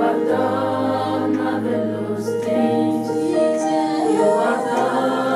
have done marvelous things. You have done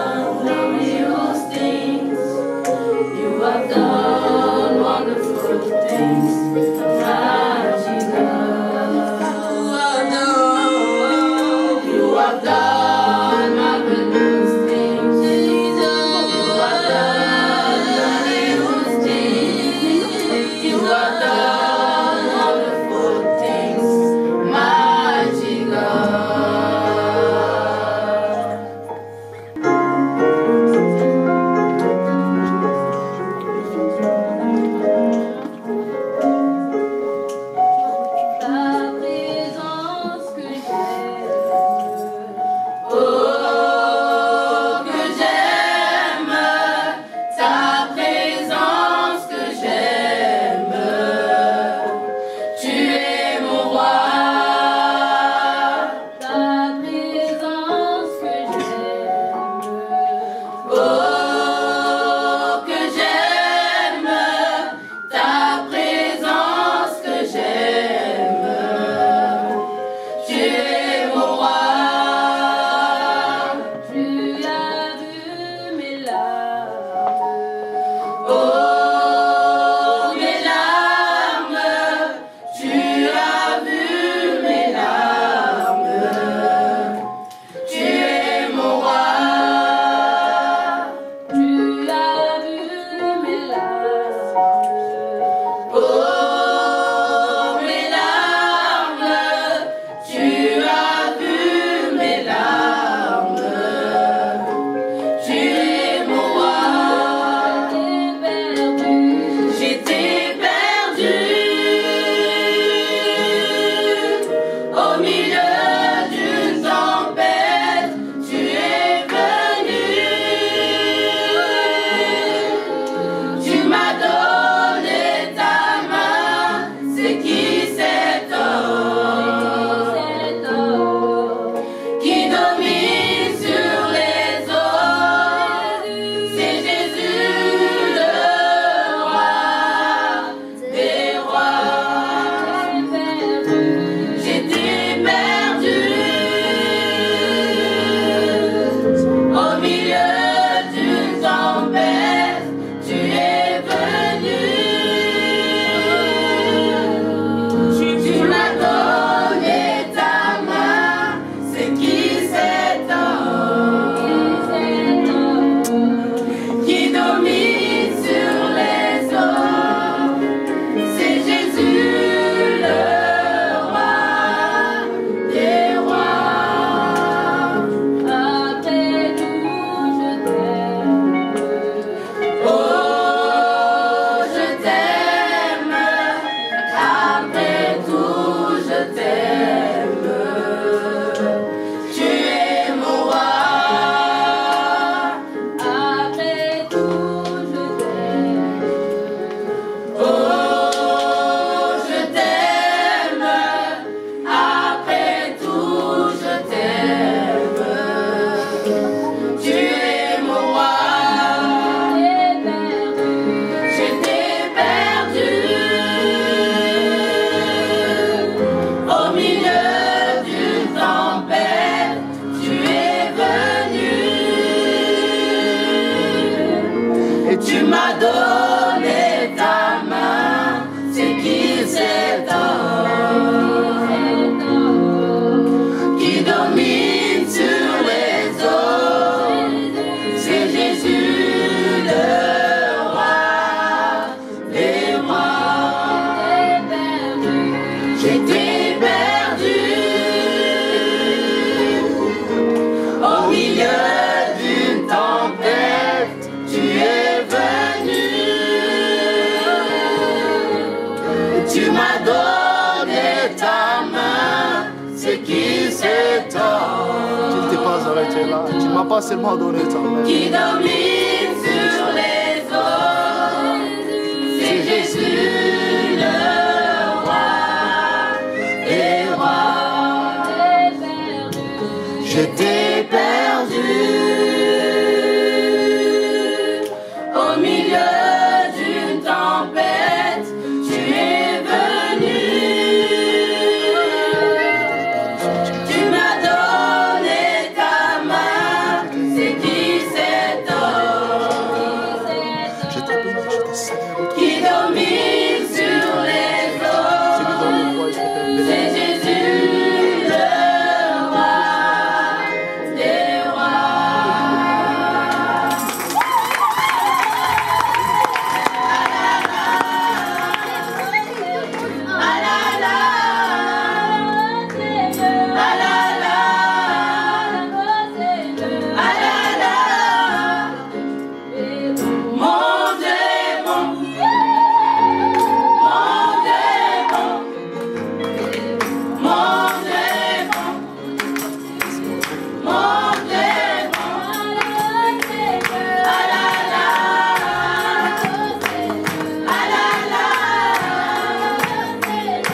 es là. Tu ne m'as pas seulement donné ta main. Qui domine sur les eaux, c'est Jésus le roi des rois. J'étais perdu au milieu d'une tempête. Tu es venu, tu m'as donné ta main, c'est qui cet homme Je t'ai béni, je t'ai salué. qui domine sur les eaux. Celui dont le roi, je t'ai béni. C'est Jésus le roi des rois. Ah la la, ah la la, ah la la. Mon Dieu est bon, mon Dieu est bon, mon Dieu est bon, mon Dieu est bon. Ah la la, ah la la,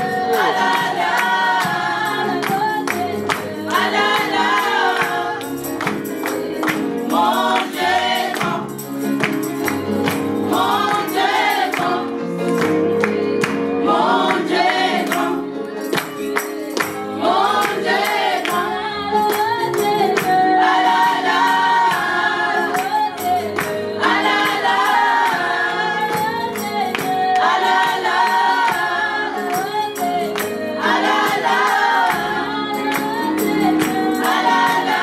ah la la, ah la la. Mon Dieu est bon, mon Dieu est bon, mon Dieu est bon, mon Dieu est bon. Ah la la, ah la la, ah la la, ah la la, ah la la, ah la la,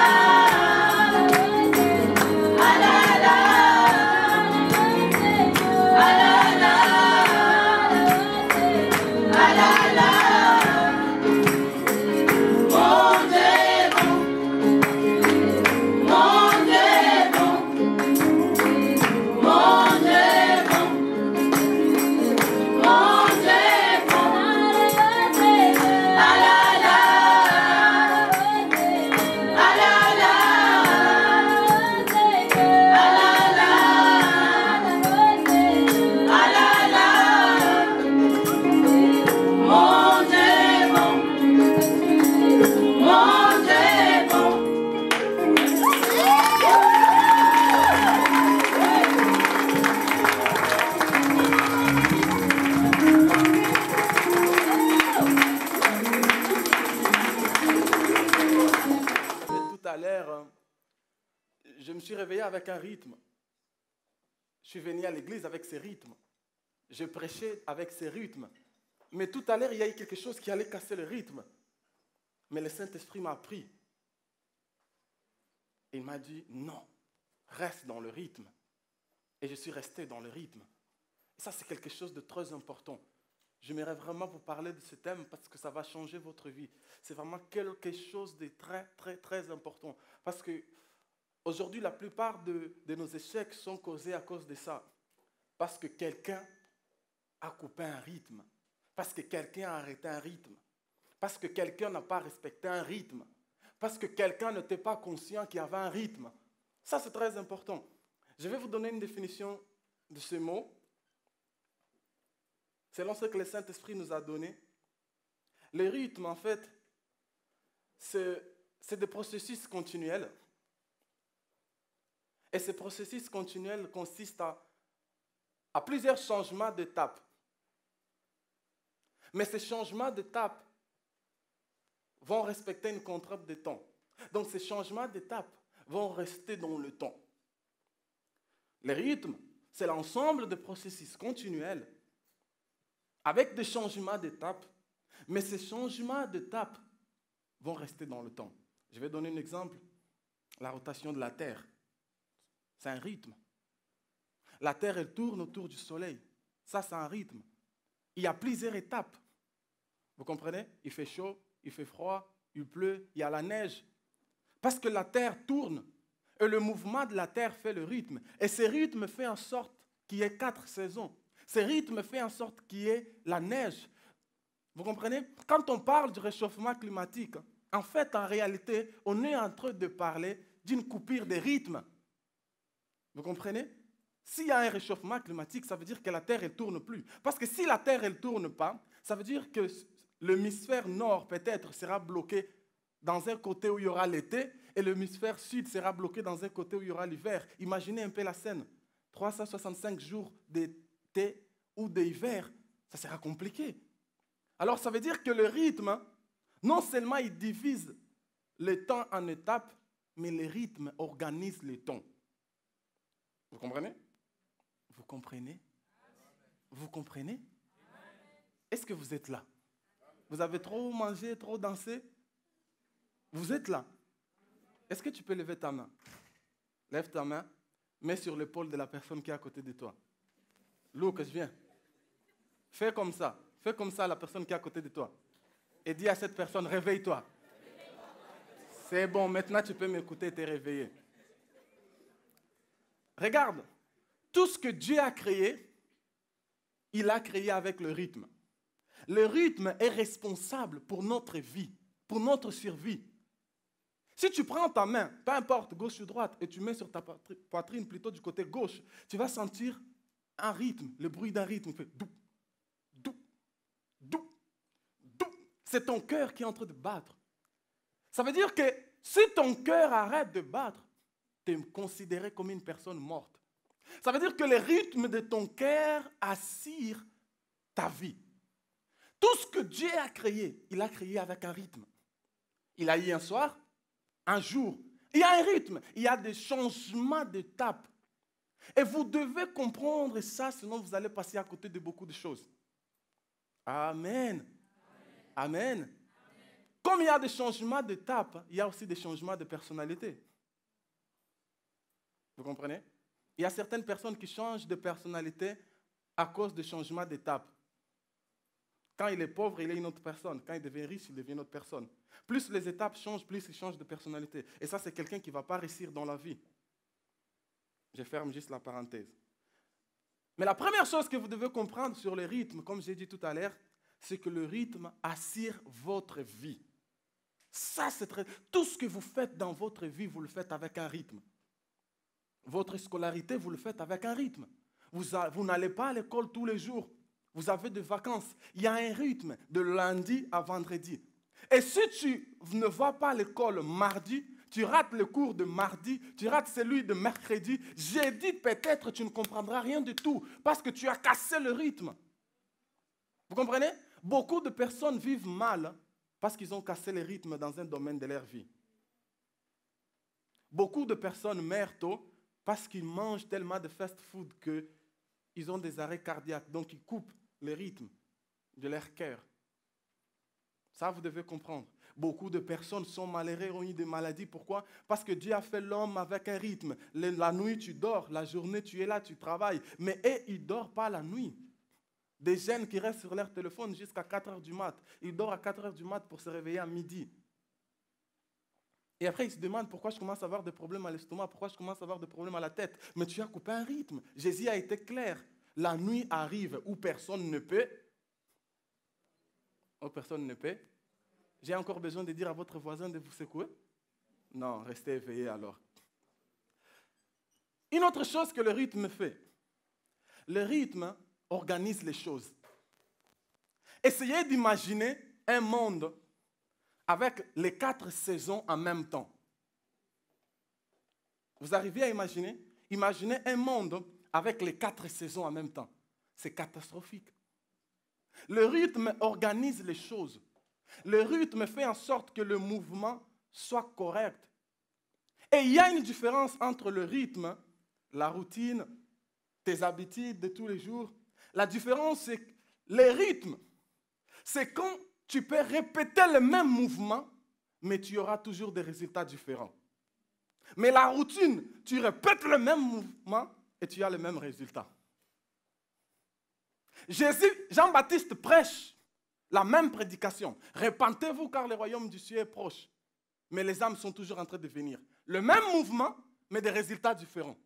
ah la la, ah la la. Mon Dieu est bon, mon Dieu est bon, mon Dieu est bon, mon Dieu est bon. Ah la la, ah la la, ah la la, ah la la. Mon Dieu est bon, mon Dieu est bon. Tout à l'heure, je me suis réveillé avec un rythme. Je suis venu à l'église avec ces rythmes. Je prêchais avec ces rythmes. Mais tout à l'heure, il y a eu quelque chose qui allait casser le rythme. Mais le Saint-Esprit m'a pris. Il m'a dit, non, reste dans le rythme. Et je suis resté dans le rythme. Et ça, c'est quelque chose de très important. J'aimerais vraiment vous parler de ce thème parce que ça va changer votre vie. C'est vraiment quelque chose de très, très, très important. Parce que aujourd'hui, la plupart de nos échecs sont causés à cause de ça. Parce que quelqu'un a coupé un rythme. Parce que quelqu'un a arrêté un rythme. Parce que quelqu'un n'a pas respecté un rythme. Parce que quelqu'un n'était pas conscient qu'il y avait un rythme. Ça, c'est très important. Je vais vous donner une définition de ce mot. Selon ce que le Saint-Esprit nous a donné. Le rythme, en fait, c'est des processus continuels. Et ces processus continuels consistent à plusieurs changements d'étapes. Mais ces changements d'étapes vont respecter une contrainte de temps. Donc ces changements d'étapes vont rester dans le temps. Le rythme, c'est l'ensemble de processus continuels avec des changements d'étapes, mais ces changements d'étapes vont rester dans le temps. Je vais donner un exemple. La rotation de la Terre, c'est un rythme. La Terre, elle tourne autour du Soleil. Ça, c'est un rythme. Il y a plusieurs étapes. Vous comprenez? Il fait chaud, il fait froid, il pleut, il y a la neige. Parce que la Terre tourne et le mouvement de la Terre fait le rythme. Et ce rythme fait en sorte qu'il y ait 4 saisons. Ce rythme fait en sorte qu'il y ait la neige. Vous comprenez? Quand on parle du réchauffement climatique, en fait, en réalité, on est en train de parler d'une coupure des rythmes. Vous comprenez? S'il y a un réchauffement climatique, ça veut dire que la Terre ne tourne plus. Parce que si la Terre ne tourne pas, ça veut dire que l'hémisphère nord peut-être sera bloqué dans un côté où il y aura l'été et l'hémisphère sud sera bloqué dans un côté où il y aura l'hiver. Imaginez un peu la scène. 365 jours d'été ou d'hiver, ça sera compliqué. Alors ça veut dire que le rythme, non seulement il divise le temps en étapes, mais le rythme organise le temps. Vous comprenez? Vous comprenez? Vous comprenez? Est-ce que vous êtes là? Vous avez trop mangé, trop dansé? Vous êtes là? Est-ce que tu peux lever ta main? Lève ta main, mets sur l'épaule de la personne qui est à côté de toi. Luc, je viens. Fais comme ça. Fais comme ça à la personne qui est à côté de toi. Et dis à cette personne, réveille-toi. C'est bon, maintenant tu peux m'écouter et te réveiller. Regarde, tout ce que Dieu a créé, il a créé avec le rythme. Le rythme est responsable pour notre vie, pour notre survie. Si tu prends ta main, peu importe, gauche ou droite, et tu mets sur ta poitrine plutôt du côté gauche, tu vas sentir un rythme, le bruit d'un rythme. Il fait dou, dou, dou, dou. C'est ton cœur qui est en train de battre. Ça veut dire que si ton cœur arrête de battre, tu es considéré comme une personne morte. Ça veut dire que le rythme de ton cœur assure ta vie. Tout ce que Dieu a créé, il a créé avec un rythme. Il a eu un soir, un jour. Il y a un rythme, il y a des changements d'étapes. Et vous devez comprendre ça, sinon vous allez passer à côté de beaucoup de choses. Amen. Amen. Amen. Comme il y a des changements d'étapes, il y a aussi des changements de personnalité. Vous comprenez? Il y a certaines personnes qui changent de personnalité à cause de changements d'étapes. Quand il est pauvre, il est une autre personne. Quand il devient riche, il devient une autre personne. Plus les étapes changent, plus il change de personnalité. Et ça, c'est quelqu'un qui ne va pas réussir dans la vie. Je ferme juste la parenthèse. Mais la première chose que vous devez comprendre sur le rythme, comme j'ai dit tout à l'heure, c'est que le rythme assure votre vie. Ça, c'est très... Tout ce que vous faites dans votre vie, vous le faites avec un rythme. Votre scolarité, vous le faites avec un rythme. Vous n'allez pas à l'école tous les jours. Vous avez des vacances. Il y a un rythme de lundi à vendredi. Et si tu ne vas pas à l'école mardi, tu rates le cours de mardi, tu rates celui de mercredi, jeudi, peut-être tu ne comprendras rien du tout parce que tu as cassé le rythme. Vous comprenez? Beaucoup de personnes vivent mal parce qu'ils ont cassé le rythme dans un domaine de leur vie. Beaucoup de personnes meurent tôt parce qu'ils mangent tellement de fast-food qu'ils ont des arrêts cardiaques. Donc, ils coupent le rythme de leur cœur. Ça, vous devez comprendre. Beaucoup de personnes sont malheureuses, ont eu des maladies. Pourquoi? Parce que Dieu a fait l'homme avec un rythme. La nuit, tu dors. La journée, tu es là, tu travailles. Mais eux, ils ne dorment pas la nuit. Des jeunes qui restent sur leur téléphone jusqu'à 4 heures du mat. Ils dorment à 4 heures du mat pour se réveiller à midi. Et après, ils se demandent pourquoi je commence à avoir des problèmes à l'estomac, pourquoi je commence à avoir des problèmes à la tête. Mais tu as coupé un rythme. Jésus a été clair. La nuit arrive où personne ne peut. Où personne ne peut. J'ai encore besoin de dire à votre voisin de vous secouer? Non, restez éveillés alors. Une autre chose que le rythme fait. Le rythme organise les choses. Essayez d'imaginer un monde avec les 4 saisons en même temps. Vous arrivez à imaginer? Imaginez un monde avec les 4 saisons en même temps. C'est catastrophique. Le rythme organise les choses. Le rythme fait en sorte que le mouvement soit correct. Et il y a une différence entre le rythme, la routine, tes habitudes de tous les jours. La différence, c'est que le rythme, c'est quand tu peux répéter le même mouvement, mais tu auras toujours des résultats différents. Mais la routine, tu répètes le même mouvement et tu as le même résultat. Jean-Baptiste prêche la même prédication. Repentez-vous car le royaume du ciel est proche. Mais les âmes sont toujours en train de venir. Le même mouvement, mais des résultats différents.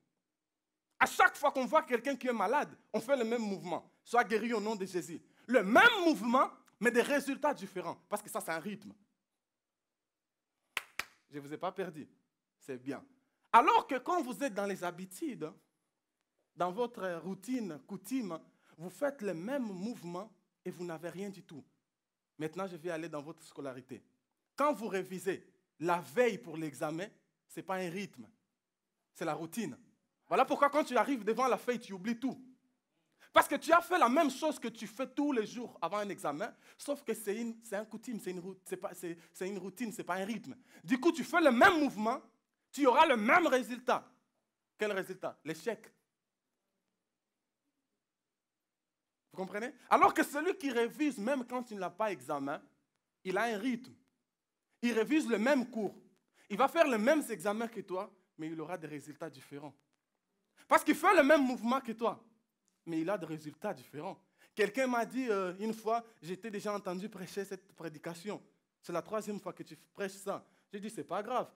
À chaque fois qu'on voit quelqu'un qui est malade, on fait le même mouvement. Sois guéri au nom de Jésus. Le même mouvement, mais des résultats différents. Parce que ça, c'est un rythme. Je ne vous ai pas perdu. C'est bien. Alors que quand vous êtes dans les habitudes, dans votre routine, coutume, vous faites les mêmes mouvements et vous n'avez rien du tout. Maintenant, je vais aller dans votre scolarité. Quand vous révisez la veille pour l'examen, ce n'est pas un rythme, c'est la routine. Voilà pourquoi quand tu arrives devant la feuille, tu oublies tout. Parce que tu as fait la même chose que tu fais tous les jours avant un examen, sauf que c'est un coutume, c'est une routine, ce n'est pas un rythme. Du coup, tu fais le même mouvement, tu auras le même résultat. Quel résultat? L'échec. Vous comprenez? Alors que celui qui révise, même quand il n'a pas examen, il a un rythme. Il révise le même cours. Il va faire les mêmes examens que toi, mais il aura des résultats différents. Parce qu'il fait le même mouvement que toi, mais il a des résultats différents. Quelqu'un m'a dit une fois, j'étais déjà entendu prêcher cette prédication. C'est la 3e fois que tu prêches ça. J'ai dit, c'est pas grave.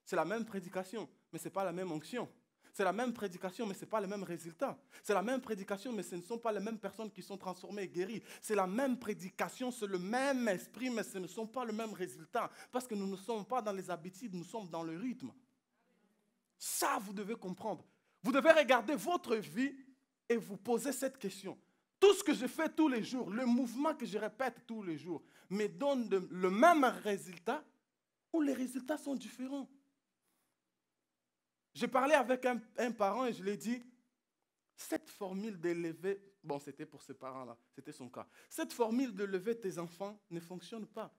C'est la même prédication, mais ce n'est pas la même onction. C'est la même prédication, mais ce n'est pas le même résultat. C'est la même prédication, mais ce ne sont pas les mêmes personnes qui sont transformées et guéries. C'est la même prédication, c'est le même esprit, mais ce ne sont pas le même résultat. Parce que nous ne sommes pas dans les habitudes, nous sommes dans le rythme. Ça, vous devez comprendre. Vous devez regarder votre vie et vous poser cette question. Tout ce que je fais tous les jours, le mouvement que je répète tous les jours, me donne le même résultat ou les résultats sont différents? J'ai parlé avec un parent et je lui ai dit, cette formule d'élever, bon c'était pour ce parent-là, c'était son cas, cette formule de lever tes enfants ne fonctionne pas.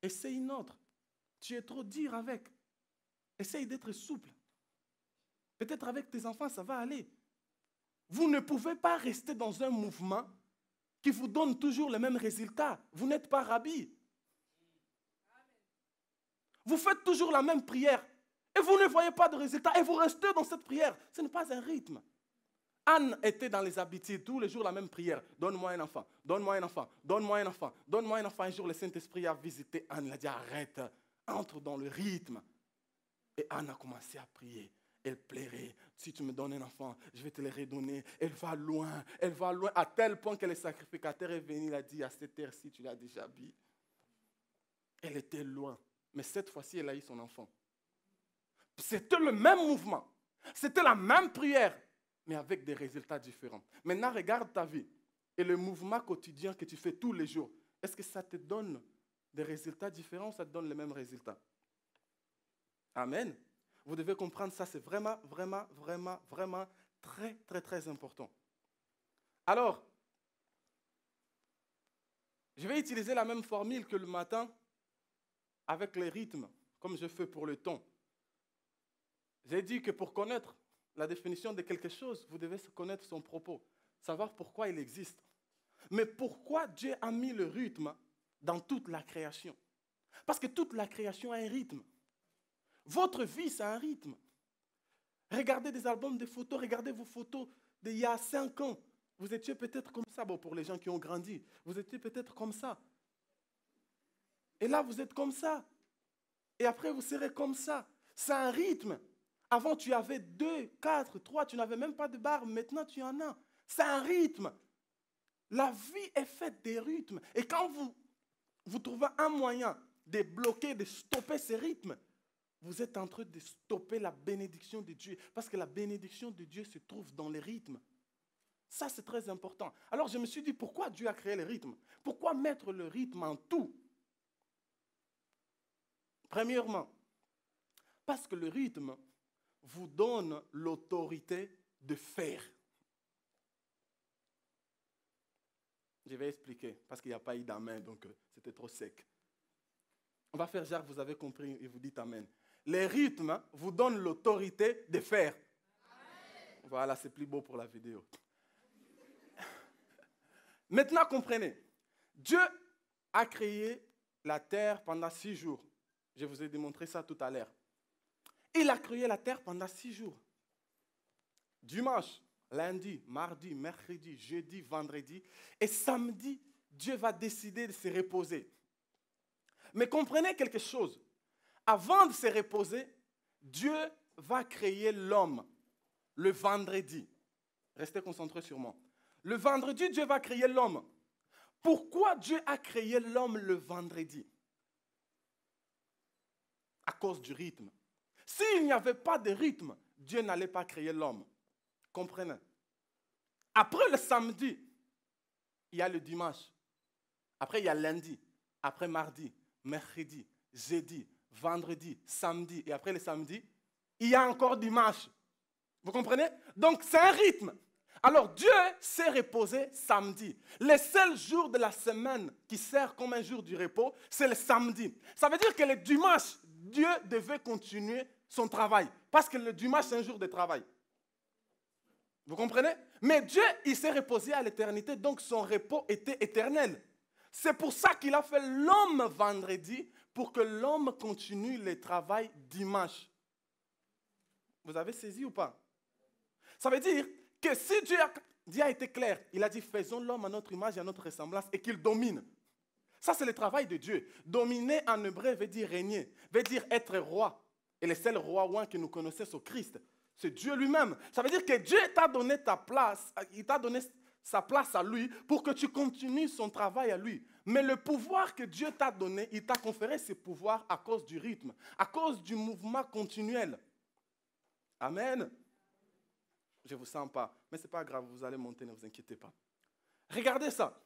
Essaye une autre. Tu es trop dur avec. Essaye d'être souple. Peut-être avec tes enfants, ça va aller. Vous ne pouvez pas rester dans un mouvement qui vous donne toujours le même résultat. Vous n'êtes pas rabbi. Vous faites toujours la même prière. Et vous ne voyez pas de résultat, et vous restez dans cette prière. Ce n'est pas un rythme. Anne était dans les habitudes, tous les jours la même prière. Donne-moi un enfant, donne-moi un enfant, donne-moi un enfant, donne-moi un enfant. Un jour, le Saint-Esprit a visité Anne, il a dit, arrête, entre dans le rythme. Et Anne a commencé à prier. Elle plairait, si tu me donnes un enfant, je vais te le redonner. Elle va loin, à tel point que le sacrificateur est venu, il a dit, à cette heure-ci, tu l'as déjà vu. Elle était loin, mais cette fois-ci, elle a eu son enfant. C'était le même mouvement, c'était la même prière, mais avec des résultats différents. Maintenant, regarde ta vie et le mouvement quotidien que tu fais tous les jours. Est-ce que ça te donne des résultats différents ou ça te donne les mêmes résultats? Amen. Vous devez comprendre ça, c'est vraiment, vraiment, vraiment, vraiment très, très, très important. Alors, je vais utiliser la même formule que le matin avec les rythmes, comme je fais pour le temps. J'ai dit que pour connaître la définition de quelque chose, vous devez connaître son propos, savoir pourquoi il existe. Mais pourquoi Dieu a mis le rythme dans toute la création? Parce que toute la création a un rythme. Votre vie, c'est un rythme. Regardez des albums de photos, regardez vos photos d'il y a 5 ans. Vous étiez peut-être comme ça, bon, pour les gens qui ont grandi. Vous étiez peut-être comme ça. Et là, vous êtes comme ça. Et après, vous serez comme ça. C'est un rythme. Avant, tu avais 2, 4, 3, tu n'avais même pas de barbe. Maintenant, tu en as. C'est un rythme. La vie est faite des rythmes. Et quand vous trouvez un moyen de bloquer, de stopper ces rythmes, vous êtes en train de stopper la bénédiction de Dieu. Parce que la bénédiction de Dieu se trouve dans les rythmes. Ça, c'est très important. Alors, je me suis dit, pourquoi Dieu a créé les rythmes? Pourquoi mettre le rythme en tout? Premièrement, parce que le rythme vous donne l'autorité de faire. Je vais expliquer, parce qu'il n'y a pas eu d'amen, donc c'était trop sec. On va faire genre, vous avez compris, et vous dites amen. Les rythmes vous donnent l'autorité de faire. Amen. Voilà, c'est plus beau pour la vidéo. Maintenant, comprenez. Dieu a créé la terre pendant 6 jours. Je vous ai démontré ça tout à l'heure. Il a créé la terre pendant 6 jours. Dimanche, lundi, mardi, mercredi, jeudi, vendredi. Et samedi, Dieu va décider de se reposer. Mais comprenez quelque chose. Avant de se reposer, Dieu va créer l'homme le vendredi. Restez concentrés sur moi. Le vendredi, Dieu va créer l'homme. Pourquoi Dieu a créé l'homme le vendredi? À cause du rythme. S'il n'y avait pas de rythme, Dieu n'allait pas créer l'homme. Comprenez? Après le samedi, il y a le dimanche. Après, il y a lundi. Après mardi, mercredi, jeudi, vendredi, samedi. Et après le samedi, il y a encore dimanche. Vous comprenez? Donc, c'est un rythme. Alors, Dieu s'est reposé samedi. Le seul jour de la semaine qui sert comme un jour du repos, c'est le samedi. Ça veut dire que le dimanche, Dieu devait continuer son travail. Parce que le dimanche, c'est un jour de travail. Vous comprenez? Mais Dieu, il s'est reposé à l'éternité, donc son repos était éternel. C'est pour ça qu'il a fait l'homme vendredi, pour que l'homme continue le travail dimanche. Vous avez saisi ou pas? Ça veut dire que si Dieu a été clair, il a dit faisons l'homme à notre image et à notre ressemblance et qu'il domine. Ça, c'est le travail de Dieu. Dominer en hébreu veut dire régner, veut dire être roi. Et le seul roi que nous connaissons, c'est Christ. C'est Dieu lui-même. Ça veut dire que Dieu t'a donné ta place, il t'a donné sa place à lui pour que tu continues son travail à lui. Mais le pouvoir que Dieu t'a donné, il t'a conféré ce pouvoir à cause du rythme, à cause du mouvement continuel. Amen. Je ne vous sens pas, mais ce n'est pas grave, vous allez monter, ne vous inquiétez pas. Regardez ça.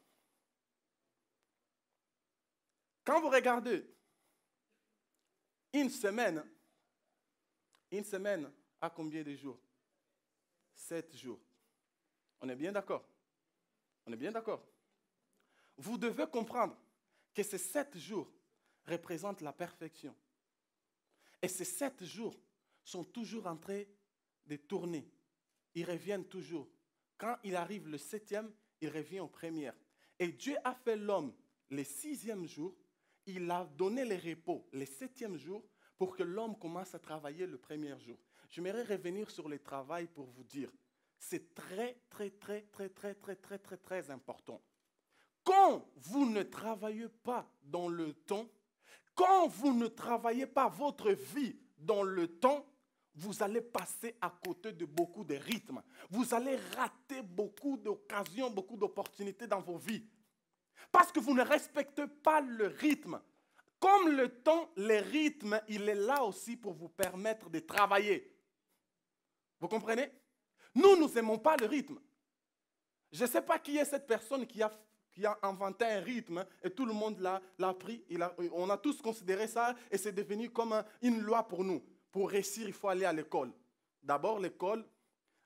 Quand vous regardez une semaine a combien de jours? 7 jours. On est bien d'accord? On est bien d'accord? Vous devez comprendre que ces 7 jours représentent la perfection. Et ces 7 jours sont toujours en train de tourner. Ils reviennent toujours. Quand il arrive le 7e, il revient au premier. Et Dieu a fait l'homme le 6e jour. Il a donné le repos le 7e jour pour que l'homme commence à travailler le premier jour. J'aimerais revenir sur le travail pour vous dire, c'est très important. Quand vous ne travaillez pas dans le temps, quand vous ne travaillez pas votre vie dans le temps, vous allez passer à côté de beaucoup de rythmes. Vous allez rater beaucoup d'occasions, beaucoup d'opportunités dans vos vies. Parce que vous ne respectez pas le rythme. Comme le temps, le rythme, il est là aussi pour vous permettre de travailler. Vous comprenez? Nous n'aimons pas le rythme. Je ne sais pas qui est cette personne qui a inventé un rythme et tout le monde l'a pris. On a tous considéré ça et c'est devenu comme une loi pour nous. Pour réussir, il faut aller à l'école. D'abord l'école,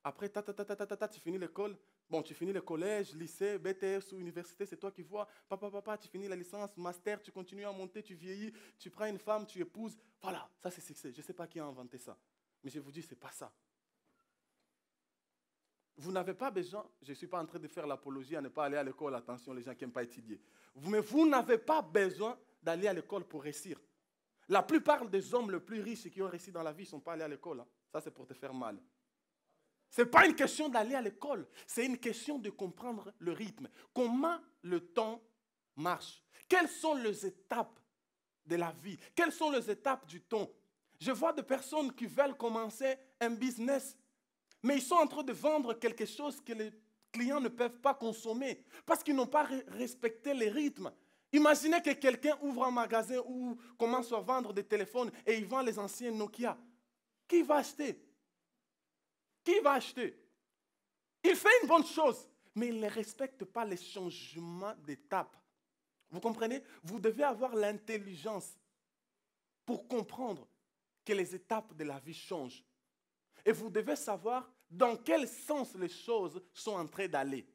après tu finis l'école. Bon, tu finis le collège, lycée, BTS ou université, c'est toi qui vois. Papa, tu finis la licence, master, tu continues à monter, tu vieillis, tu prends une femme, tu épouses. Voilà, ça c'est succès. Je ne sais pas qui a inventé ça. Mais je vous dis, ce n'est pas ça. Vous n'avez pas besoin, je ne suis pas en train de faire l'apologie à ne pas aller à l'école, attention les gens qui n'aiment pas étudier. Mais vous n'avez pas besoin d'aller à l'école pour réussir. La plupart des hommes les plus riches qui ont réussi dans la vie ne sont pas allés à l'école. Hein. Ça, c'est pour te faire mal. Ce n'est pas une question d'aller à l'école. C'est une question de comprendre le rythme. Comment le temps marche. Quelles sont les étapes de la vie? Quelles sont les étapes du temps? Je vois des personnes qui veulent commencer un business, mais ils sont en train de vendre quelque chose que les clients ne peuvent pas consommer parce qu'ils n'ont pas respecté les rythmes. Imaginez que quelqu'un ouvre un magasin ou commence à vendre des téléphones et il vend les anciens Nokia. Qui va acheter? Qui va acheter? Il fait une bonne chose, mais il ne respecte pas les changements d'étape. Vous comprenez? Vous devez avoir l'intelligence pour comprendre que les étapes de la vie changent. Et vous devez savoir dans quel sens les choses sont en train d'aller.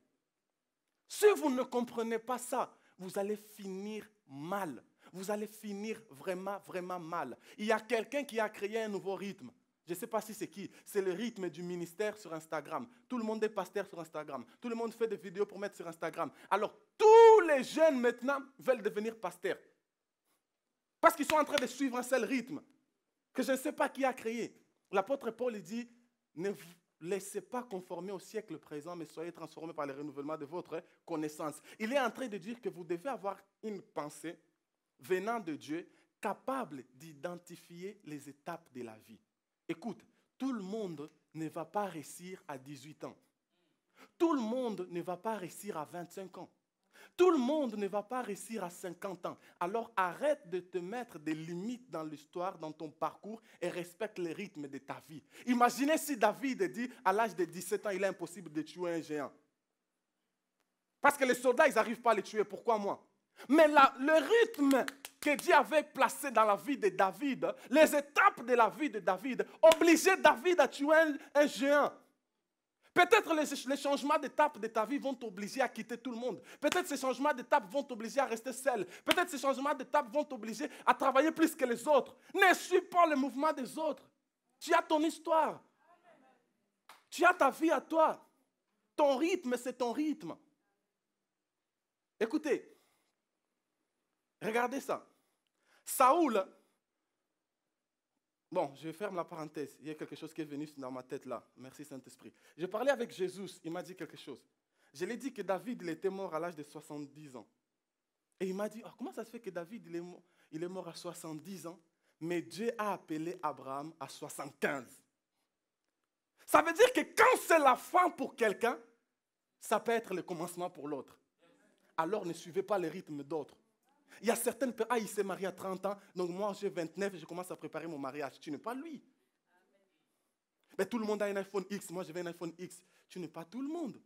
Si vous ne comprenez pas ça, vous allez finir mal. Vous allez finir vraiment mal. Il y a quelqu'un qui a créé un nouveau rythme. Je ne sais pas si c'est qui. C'est le rythme du ministère sur Instagram. Tout le monde est pasteur sur Instagram. Tout le monde fait des vidéos pour mettre sur Instagram. Alors, tous les jeunes maintenant veulent devenir pasteurs. Parce qu'ils sont en train de suivre un seul rythme que je ne sais pas qui a créé. L'apôtre Paul dit, ne vous laissez pas conformer au siècle présent, mais soyez transformés par le renouvellement de votre connaissance. Il est en train de dire que vous devez avoir une pensée venant de Dieu, capable d'identifier les étapes de la vie. Écoute, tout le monde ne va pas réussir à 18 ans. Tout le monde ne va pas réussir à 25 ans. Tout le monde ne va pas réussir à 50 ans. Alors arrête de te mettre des limites dans l'histoire, dans ton parcours et respecte les rythmes de ta vie. Imaginez si David dit à l'âge de 17 ans, il est impossible de tuer un géant. Parce que les soldats, ils n'arrivent pas à les tuer. Pourquoi moi? Mais le rythme que Dieu avait placé dans la vie de David, les étapes de la vie de David, obligeaient David à tuer un géant. Peut-être les changements d'étape de ta vie vont t'obliger à quitter tout le monde. Peut-être ces changements d'étape vont t'obliger à rester seul. Peut-être ces changements d'étape vont t'obliger à travailler plus que les autres. Ne suis pas le mouvement des autres. Tu as ton histoire. Tu as ta vie à toi. Ton rythme, c'est ton rythme. Écoutez, regardez ça. Saoul, bon, je ferme la parenthèse. Il y a quelque chose qui est venu dans ma tête là. Merci Saint-Esprit. J'ai parlé avec Jésus, il m'a dit quelque chose. Je lui ai dit que David, il était mort à l'âge de 70 ans. Et il m'a dit, oh, comment ça se fait que David, il est mort à 70 ans, mais Dieu a appelé Abraham à 75. Ça veut dire que quand c'est la fin pour quelqu'un, ça peut être le commencement pour l'autre. Alors ne suivez pas les rythmes d'autres. Il y a certaines personnes, il s'est marié à 30 ans, donc moi j'ai 29 et je commence à préparer mon mariage. Tu n'es pas lui. Mais tout le monde a un iPhone X, moi j'ai un iPhone X. Tu n'es pas tout le monde.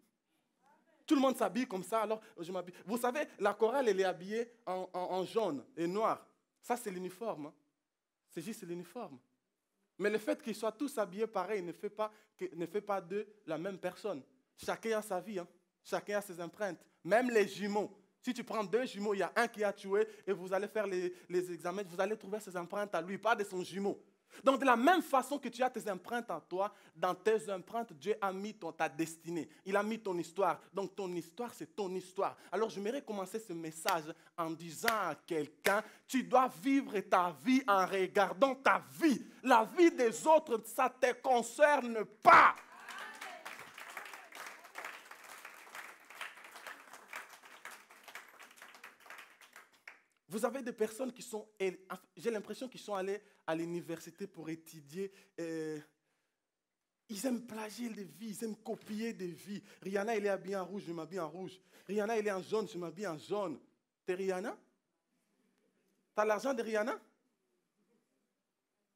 Tout le monde s'habille comme ça, alors je m'habille. Vous savez, la chorale, elle est habillée en jaune et noir. Ça, c'est l'uniforme. Hein. C'est juste l'uniforme. Mais le fait qu'ils soient tous habillés pareil ne fait pas d'eux la même personne. Chacun a sa vie. Hein. Chacun a ses empreintes. Même les jumeaux. Si tu prends 2 jumeaux, il y a un qui a tué et vous allez faire les examens, vous allez trouver ses empreintes à lui, pas de son jumeau. Donc de la même façon que tu as tes empreintes en toi, dans tes empreintes, Dieu a mis ta destinée. Il a mis ton histoire. Donc ton histoire, c'est ton histoire. Alors j'aimerais commencer ce message en disant à quelqu'un, tu dois vivre ta vie en regardant ta vie. La vie des autres, ça ne te concerne pas. Vous avez des personnes qui sont, j'ai l'impression qu'ils sont allés à l'université pour étudier. Ils aiment plagier des vies, ils aiment copier des vies. Rihanna, elle est habillée en rouge, je m'habille en rouge. Rihanna, elle est en jaune, je m'habille en jaune. T'es Rihanna? T'as l'argent de Rihanna?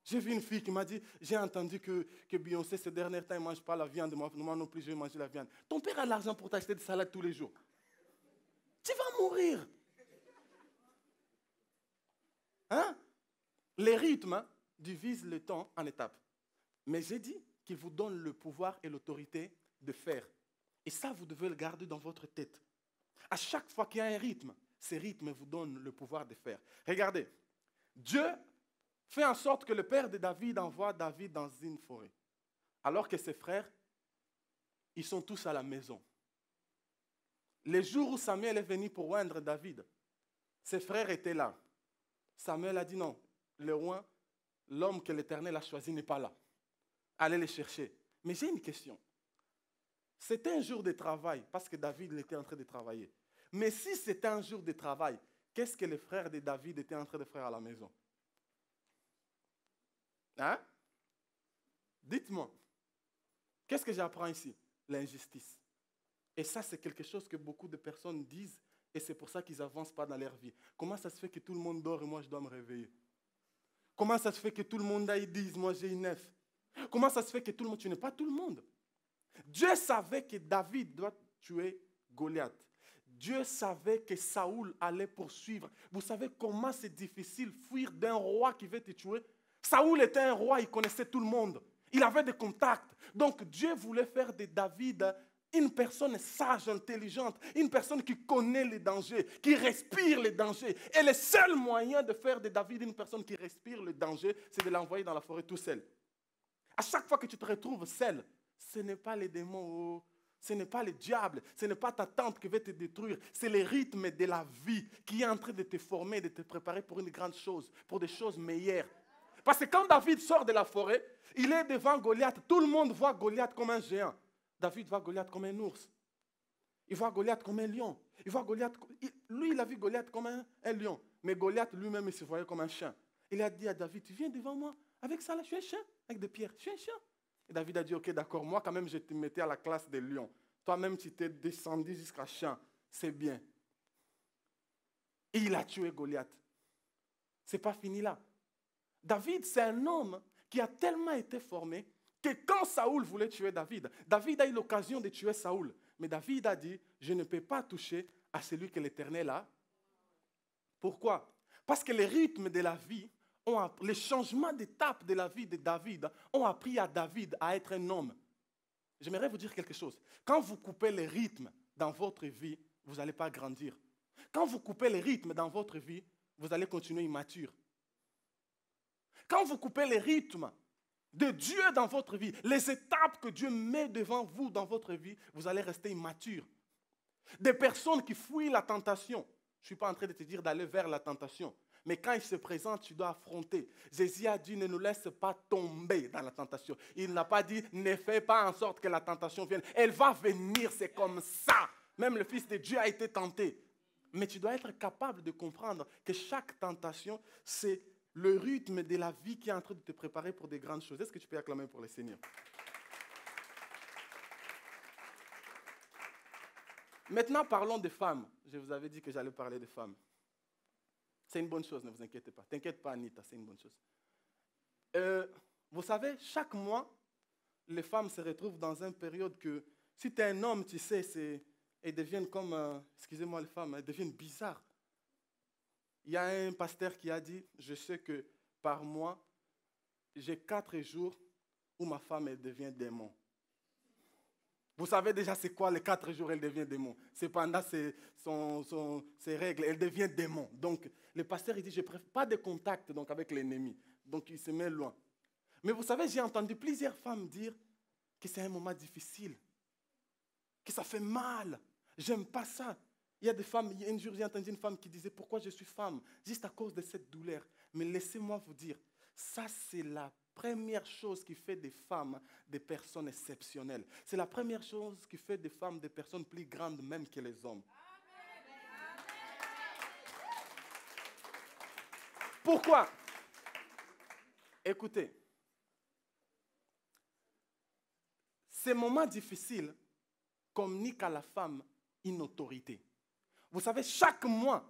J'ai vu une fille qui m'a dit, j'ai entendu que Beyoncé, ces derniers temps, ne mange pas la viande. Moi non plus, je vais manger la viande. Ton père a l'argent pour t'acheter des salades tous les jours. Tu vas mourir. Hein? Les rythmes divisent le temps en étapes. Mais j'ai dit qu'il vous donne le pouvoir et l'autorité de faire. Et ça, vous devez le garder dans votre tête. À chaque fois qu'il y a un rythme, ces rythmes vous donnent le pouvoir de faire. Regardez, Dieu fait en sorte que le père de David envoie David dans une forêt. Alors que ses frères, ils sont tous à la maison. Les jours où Samuel est venu pour oindre David, ses frères étaient là. Samuel a dit non, le roi, l'homme que l'Éternel a choisi n'est pas là. Allez le chercher. Mais j'ai une question. C'était un jour de travail, parce que David était en train de travailler. Mais si c'était un jour de travail, qu'est-ce que les frères de David étaient en train de faire à la maison? Hein? Dites-moi. Qu'est-ce que j'apprends ici? L'injustice. Et ça, c'est quelque chose que beaucoup de personnes disent. Et c'est pour ça qu'ils n'avancent pas dans leur vie. Comment ça se fait que tout le monde dort et moi je dois me réveiller? Comment ça se fait que tout le monde ils disent, moi j'ai une 9? Comment ça se fait que tout le monde, tu n'es pas tout le monde? Dieu savait que David doit tuer Goliath. Dieu savait que Saoul allait poursuivre. Vous savez comment c'est difficile fuir d'un roi qui veut te tuer? Saoul était un roi, il connaissait tout le monde. Il avait des contacts. Donc Dieu voulait faire de David une personne sage, intelligente, une personne qui connaît les dangers, qui respire les dangers. Et le seul moyen de faire de David une personne qui respire le danger, c'est de l'envoyer dans la forêt tout seul. À chaque fois que tu te retrouves seul, ce n'est pas les démons, ce n'est pas le diable, ce n'est pas ta tante qui veut te détruire, c'est le rythme de la vie qui est en train de te former, de te préparer pour une grande chose, pour des choses meilleures. Parce que quand David sort de la forêt, il est devant Goliath, tout le monde voit Goliath comme un géant. David voit Goliath comme un ours. Il voit Goliath comme un lion. Il voit Goliath, lui, il a vu Goliath comme un lion. Mais Goliath lui-même, il se voyait comme un chien. Il a dit à David, tu viens devant moi avec ça là, je suis un chien, avec des pierres, je suis un chien. Et David a dit, ok, d'accord, moi quand même, je te mettais à la classe des lions. Toi-même, tu t'es descendu jusqu'à chien. C'est bien. Et il a tué Goliath. Ce n'est pas fini là. David, c'est un homme qui a tellement été formé que quand Saoul voulait tuer David, David a eu l'occasion de tuer Saoul. Mais David a dit, je ne peux pas toucher à celui que l'Éternel a. Pourquoi? Parce que les rythmes de la vie, les changements d'étape de la vie de David ont appris à David à être un homme. J'aimerais vous dire quelque chose. Quand vous coupez les rythmes dans votre vie, vous n'allez pas grandir. Quand vous coupez les rythmes dans votre vie, vous allez continuer immature. Quand vous coupez les rythmes de Dieu dans votre vie, les étapes que Dieu met devant vous dans votre vie, vous allez rester immature. Des personnes qui fuient la tentation. Je ne suis pas en train de te dire d'aller vers la tentation. Mais quand il se présente, tu dois affronter. Jésus a dit, ne nous laisse pas tomber dans la tentation. Il n'a pas dit, ne fais pas en sorte que la tentation vienne. Elle va venir, c'est comme ça. Même le Fils de Dieu a été tenté. Mais tu dois être capable de comprendre que chaque tentation, c'est le rythme de la vie qui est en train de te préparer pour des grandes choses. Est-ce que tu peux acclamer pour le Seigneur? Maintenant, parlons des femmes. Je vous avais dit que j'allais parler des femmes. C'est une bonne chose, ne vous inquiétez pas. T'inquiète pas, Anita, c'est une bonne chose. Vous savez, chaque mois, les femmes se retrouvent dans une période que, si tu es un homme, tu sais, elles deviennent comme, excusez-moi les femmes, elles deviennent bizarres. Il y a un pasteur qui a dit, je sais que par mois, j'ai 4 jours où ma femme, elle devient démon. Vous savez déjà c'est quoi les 4 jours, elle devient démon. C'est pendant ses règles, elle devient démon. Donc, le pasteur, il dit, je préfère pas de contact donc, avec l'ennemi. Donc, il se met loin. Mais vous savez, j'ai entendu plusieurs femmes dire que c'est un moment difficile, que ça fait mal. J'aime pas ça. Il y a des femmes, un jour j'ai entendu une femme qui disait, pourquoi je suis femme? Juste à cause de cette douleur. Mais laissez-moi vous dire, ça c'est la première chose qui fait des femmes des personnes exceptionnelles. C'est la première chose qui fait des femmes des personnes plus grandes même que les hommes. Pourquoi? Écoutez, ces moments difficiles communiquent à la femme une autorité. Vous savez, chaque mois,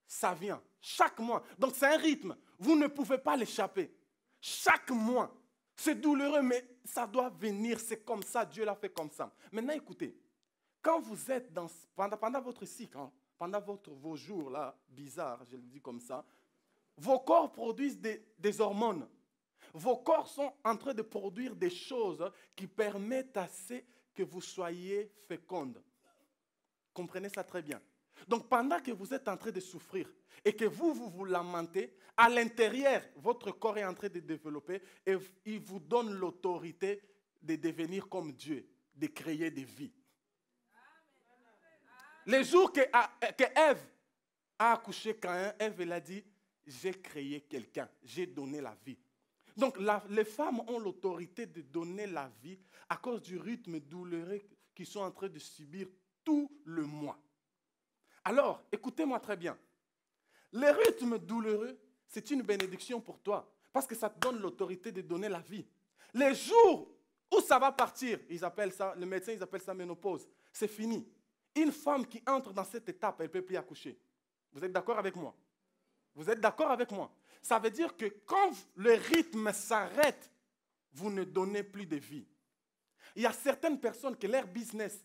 ça vient. Chaque mois. Donc c'est un rythme. Vous ne pouvez pas l'échapper. Chaque mois. C'est douloureux, mais ça doit venir. C'est comme ça. Dieu l'a fait comme ça. Maintenant, écoutez. Quand vous êtes pendant votre cycle, pendant vos jours là, bizarres, je le dis comme ça, vos corps produisent des hormones. Vos corps sont en train de produire des choses qui permettent assez que vous soyez fécondes. Comprenez ça très bien. Donc, pendant que vous êtes en train de souffrir et que vous lamentez, à l'intérieur, votre corps est en train de développer et il vous donne l'autorité de devenir comme Dieu, de créer des vies. Les jours que Ève a accouché Caïn, Ève elle a dit, j'ai créé quelqu'un, j'ai donné la vie. Donc, les femmes ont l'autorité de donner la vie à cause du rythme douloureux qu'ils sont en train de subir tout le mois. Alors, écoutez-moi très bien. Le rythme douloureux, c'est une bénédiction pour toi parce que ça te donne l'autorité de donner la vie. Les jours où ça va partir, ils appellent ça, les médecins ils appellent ça ménopause, c'est fini. Une femme qui entre dans cette étape, elle ne peut plus accoucher. Vous êtes d'accord avec moi? Vous êtes d'accord avec moi? Ça veut dire que quand le rythme s'arrête, vous ne donnez plus de vie. Il y a certaines personnes que leur business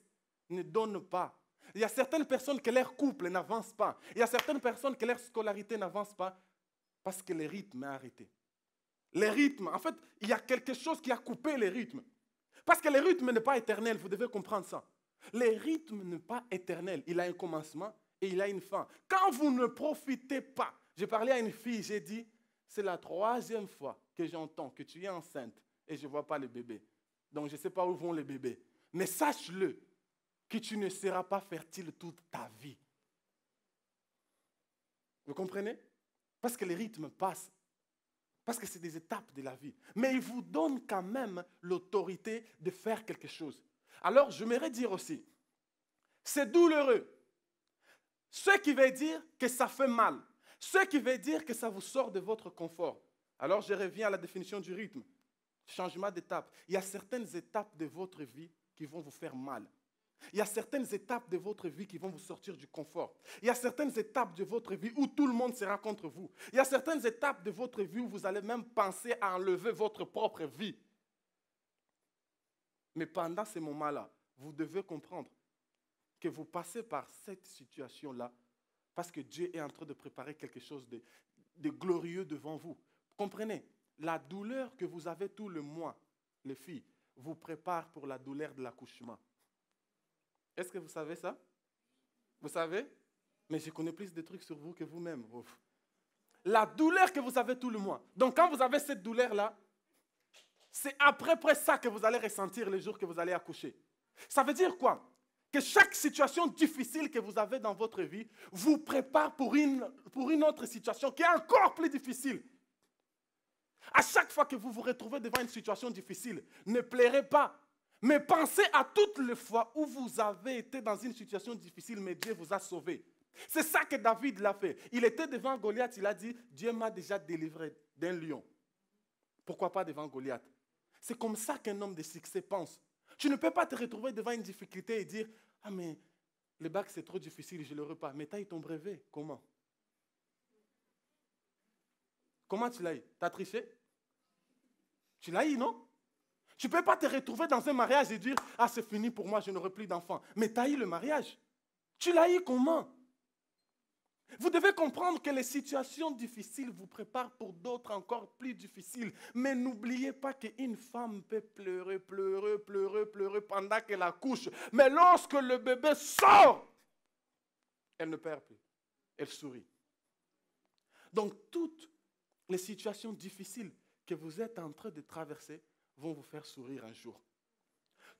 ne donne pas. Il y a certaines personnes que leur couple n'avance pas. Il y a certaines personnes que leur scolarité n'avance pas parce que le rythme est arrêté. Le rythme, en fait, il y a quelque chose qui a coupé le rythme. Parce que le rythme n'est pas éternel, vous devez comprendre ça. Le rythme n'est pas éternel. Il a un commencement et il a une fin. Quand vous ne profitez pas, j'ai parlé à une fille, j'ai dit, c'est la 3e fois que j'entends que tu es enceinte et je ne vois pas le bébé. Donc je ne sais pas où vont les bébés. Mais sache-le, que tu ne seras pas fertile toute ta vie. Vous comprenez? Parce que les rythmes passent. Parce que c'est des étapes de la vie. Mais il vous donne quand même l'autorité de faire quelque chose. Alors, j'aimerais dire aussi, c'est douloureux. Ce qui veut dire que ça fait mal. Ce qui veut dire que ça vous sort de votre confort. Alors, je reviens à la définition du rythme. Changement d'étape. Il y a certaines étapes de votre vie qui vont vous faire mal. Il y a certaines étapes de votre vie qui vont vous sortir du confort. Il y a certaines étapes de votre vie où tout le monde sera contre vous. Il y a certaines étapes de votre vie où vous allez même penser à enlever votre propre vie. Mais pendant ces moments-là, vous devez comprendre que vous passez par cette situation-là parce que Dieu est en train de préparer quelque chose de glorieux devant vous. Comprenez, la douleur que vous avez tout le mois, les filles, vous prépare pour la douleur de l'accouchement. Est-ce que vous savez ça? Vous savez? Mais je connais plus de trucs sur vous que vous-même. Ouf. La douleur que vous avez tout le mois. Donc quand vous avez cette douleur-là, c'est après ça que vous allez ressentir le jour que vous allez accoucher. Ça veut dire quoi? Que chaque situation difficile que vous avez dans votre vie vous prépare pour une autre situation qui est encore plus difficile. À chaque fois que vous vous retrouvez devant une situation difficile, ne pleurez pas. Mais pensez à toutes les fois où vous avez été dans une situation difficile, mais Dieu vous a sauvé. C'est ça que David l'a fait. Il était devant Goliath, il a dit, Dieu m'a déjà délivré d'un lion. Pourquoi pas devant Goliath? C'est comme ça qu'un homme de succès pense. Tu ne peux pas te retrouver devant une difficulté et dire, ah mais le bac c'est trop difficile, je ne l'aurai pas. Mais tu as eu ton brevet, comment? Comment tu l'as eu? Tu as triché? Tu l'as eu, non? Tu ne peux pas te retrouver dans un mariage et dire, ah c'est fini pour moi, je n'aurai plus d'enfants. Mais tu as eu le mariage. Tu l'as eu comment? Vous devez comprendre que les situations difficiles vous préparent pour d'autres encore plus difficiles. Mais n'oubliez pas qu'une femme peut pleurer pendant qu'elle accouche. Mais lorsque le bébé sort, elle ne perd plus. Elle sourit. Donc toutes les situations difficiles que vous êtes en train de traverser vont vous faire sourire un jour.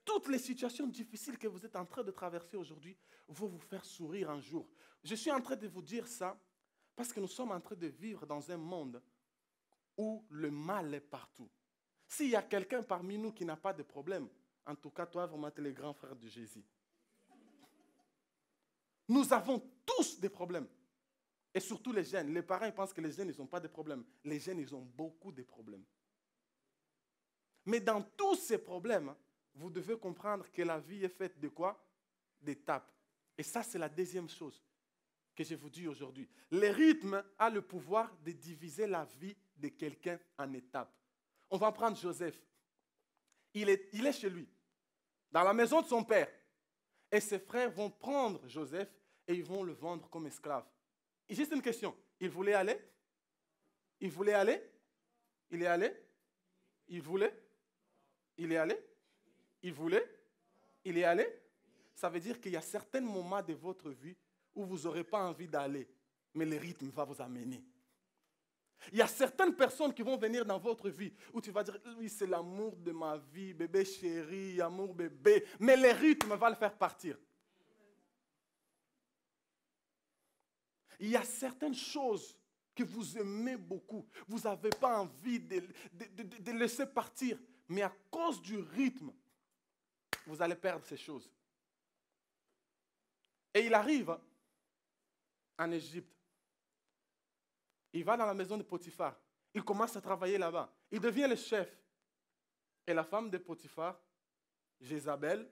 Toutes les situations difficiles que vous êtes en train de traverser aujourd'hui vont vous faire sourire un jour. Je suis en train de vous dire ça parce que nous sommes en train de vivre dans un monde où le mal est partout. S'il y a quelqu'un parmi nous qui n'a pas de problème, en tout cas, toi, vraiment, tu es le grand frère de Jésus. Nous avons tous des problèmes. Et surtout les jeunes. Les parents ils pensent que les jeunes, ils n'ont pas de problèmes. Les jeunes, ils ont beaucoup de problèmes. Mais dans tous ces problèmes, vous devez comprendre que la vie est faite de quoi? D'étapes. Et ça, c'est la deuxième chose que je vous dis aujourd'hui. Le rythme a le pouvoir de diviser la vie de quelqu'un en étapes. On va prendre Joseph. Il est chez lui, dans la maison de son père. Et ses frères vont prendre Joseph et ils vont le vendre comme esclave. Et juste une question. Il voulait aller? Il voulait aller? Il est allé? Il voulait? Il est allé? Il voulait? Il est allé? Ça veut dire qu'il y a certains moments de votre vie où vous n'aurez pas envie d'aller, mais le rythme va vous amener. Il y a certaines personnes qui vont venir dans votre vie où tu vas dire, oui, c'est l'amour de ma vie, bébé chéri, amour bébé, mais le rythme va le faire partir. Il y a certaines choses que vous aimez beaucoup, vous n'avez pas envie de laisser partir, mais à cause du rythme, vous allez perdre ces choses. Et il arrive en Égypte. Il va dans la maison de Potiphar. Il commence à travailler là-bas. Il devient le chef. Et la femme de Potiphar, Jézabel,